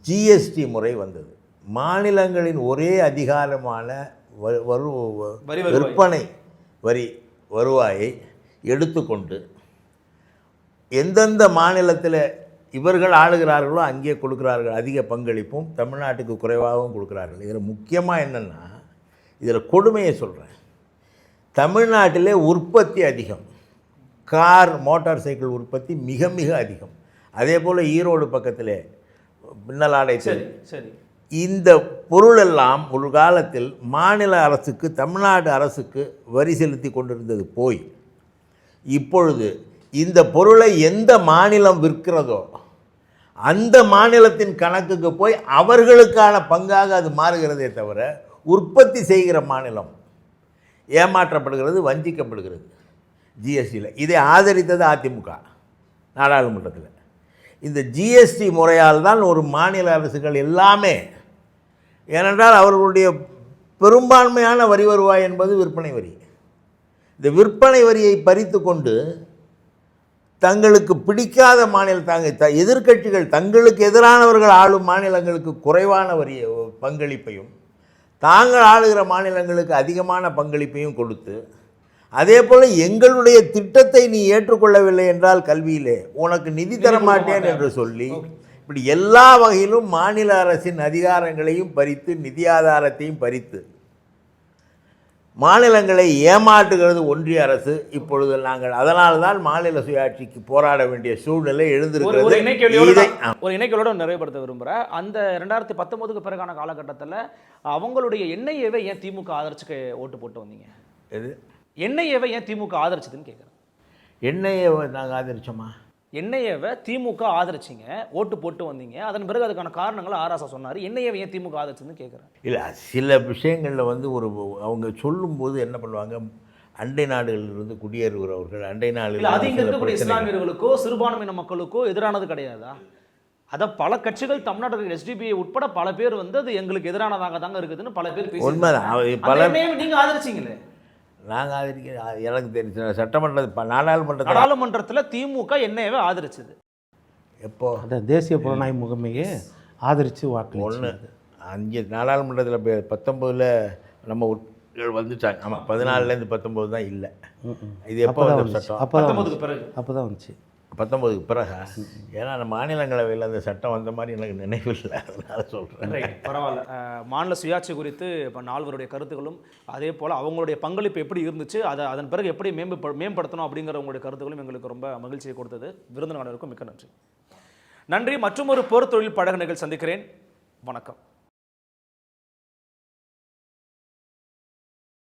ஜிஎஸ்டி முறை வந்தது. மாநிலங்களின் ஒரே அதிகாரமான விற்பனை வரி வருவாயை எடுத்துக்கொண்டு எந்தெந்த மாநிலத்தில் இவர்கள் ஆளுகிறார்களோ அங்கே கொடுக்குறார்கள். அதிக பங்களிப்பும் தமிழ்நாட்டுக்கு குறைவாகவும் கொடுக்குறார்கள். இதில் முக்கியமாக என்னென்னா, இதில் கொடுமையை சொல்கிறேன், தமிழ்நாட்டிலே உற்பத்தி அதிகம், கார் மோட்டார் சைக்கிள் உற்பத்தி மிக மிக அதிகம். அதே போல் ஈரோடு பக்கத்தில் பின்னலாடை சரி சரி இந்த பொருளெல்லாம் ஒரு காலத்தில் மாநில அரசுக்கு தமிழ்நாடு அரசுக்கு வரி செலுத்தி கொண்டிருந்தது போய் இப்பொழுது இந்த பொருளை எந்த மாநிலம் விற்கிறதோ அந்த மாநிலத்தின் கணக்குக்கு போய் அவர்களுக்கான பங்காக அது மாறுகிறதே தவிர உற்பத்தி செய்கிற மாநிலம் ஏமாற்றப்படுகிறது, வஞ்சிக்கப்படுகிறது ஜிஎஸ்டியில். இதை ஆதரித்தது அதிமுக நாடாளுமன்றத்தில். இந்த ஜிஎஸ்டி முறையால் தான் ஒரு மாநில அரசுகள் எல்லாமே, ஏனென்றால் அவர்களுடைய பெரும்பான்மையான வரி வருவாய் என்பது விற்பனை வரி. இந்த விற்பனை வரியை பறித்து கொண்டு தங்களுக்கு பிடிக்காத எதிர்க்கட்சிகள் தங்களுக்கு எதிரானவர்கள் ஆளும் மாநிலங்களுக்கு குறைவான வரி பங்களிப்பையும் தாங்கள் ஆளுகிற மாநிலங்களுக்கு அதிகமான பங்களிப்பையும் கொடுத்து, அதே போல் எங்களுடைய திட்டத்தை நீ ஏற்றுக்கொள்ளவில்லை என்றால் கல்வியிலே உனக்கு நிதி தர மாட்டேன் என்று சொல்லி இப்படி எல்லா வகையிலும் மாநில அரசின் அதிகாரங்களையும் பறித்து நிதி ஆதாரத்தையும் பறித்து மாநிலங்களை ஏமாற்றுகிறது ஒன்றிய அரசு. இப்பொழுது நாங்கள் அதனால்தான் மாநில சுயாட்சிக்கு போராட வேண்டிய சூழ்நிலை எழுந்திருக்கிறது. ஒரு இணைக்கையோட நிறைவுபடுத்த விரும்புகிறேன். அந்த 2019க்கு பிறகான காலகட்டத்தில் அவங்களுடைய என்ஐஏவை ஏன் திமுக ஆதரிச்சுக்கு ஓட்டு போட்டு வந்தீங்க? எது என்ஐஏவை ஏன் திமுக ஆதரிச்சதுன்னு கேட்குறேன். என்ஐஏவை நாங்கள் ஆதரிச்சோமா? என்ஐஏவை திமுக ஆதரிச்சிங்க, ஓட்டு போட்டு வந்தீங்க. அதன் பிறகு அதுக்கான காரணங்களை ஆராசா சொன்னார். என்ஐஏவை ஏன் திமுக ஆதரிச்சதுன்னு கேட்குறேன். இல்லை, சில விஷயங்களில் வந்து அவங்க சொல்லும்போது என்ன பண்ணுவாங்க, அண்டை நாடுகளிலிருந்து குடியேறுகிறவர்கள் அண்டை நாடுகள் அது இங்கே இருக்கக்கூடிய இஸ்லாமியர்களுக்கோ சிறுபான்மையின மக்களுக்கோ எதிரானது கிடையாதா? அதை பல கட்சிகள் தமிழ்நாட்டில் எஸ்டிபிஐ உட்பட பல பேர் வந்து அது எங்களுக்கு எதிரானதாக தாங்க இருக்குதுன்னு பல பேர் பேசி உண்மைதான். நீங்கள் ஆதரிச்சிங்களே. நாங்கள் ஆதரிக்க எனக்கு தெரிஞ்ச சட்டமன்ற நாடாளுமன்றத்தில் திமுக என்ஐஏவை ஆதரிச்சது எப்போ? அந்த தேசிய புலனாய்வு முகமையே ஆதரித்து வாக்கு 5 நாடாளுமன்றத்தில் 19 நம்ம வந்துட்டாங்க. ஆமாம், 14லேருந்து 19 தான் இல்லை. இது எப்போ சட்டம்? அப்போ தான் வந்துச்சு. 19க்கு பிறகு. ஏன்னா நம்ம மாநிலங்களவையில் அந்த சட்டம் வந்த மாதிரி எனக்கு நினைவில்லை, அதனால் சொல்கிறேன். ரைட், பரவாயில்ல. மாநில சுயாட்சி குறித்து இப்போ நால்வருடைய கருத்துக்களும் அதே போல் அவங்களுடைய பங்களிப்பு எப்படி இருந்துச்சு, அதன் பிறகு எப்படி மேம்படுத்தணும் அப்படிங்கிற உங்களுடைய கருத்துக்களும் எங்களுக்கு ரொம்ப மகிழ்ச்சியை கொடுத்தது. விருந்தினர்களுக்கும் மிக்க நன்றி. நன்றி. மற்றும் ஒரு பொறுத்தொழில் பழக நிகழ்ச்சி சந்திக்கிறேன். வணக்கம்.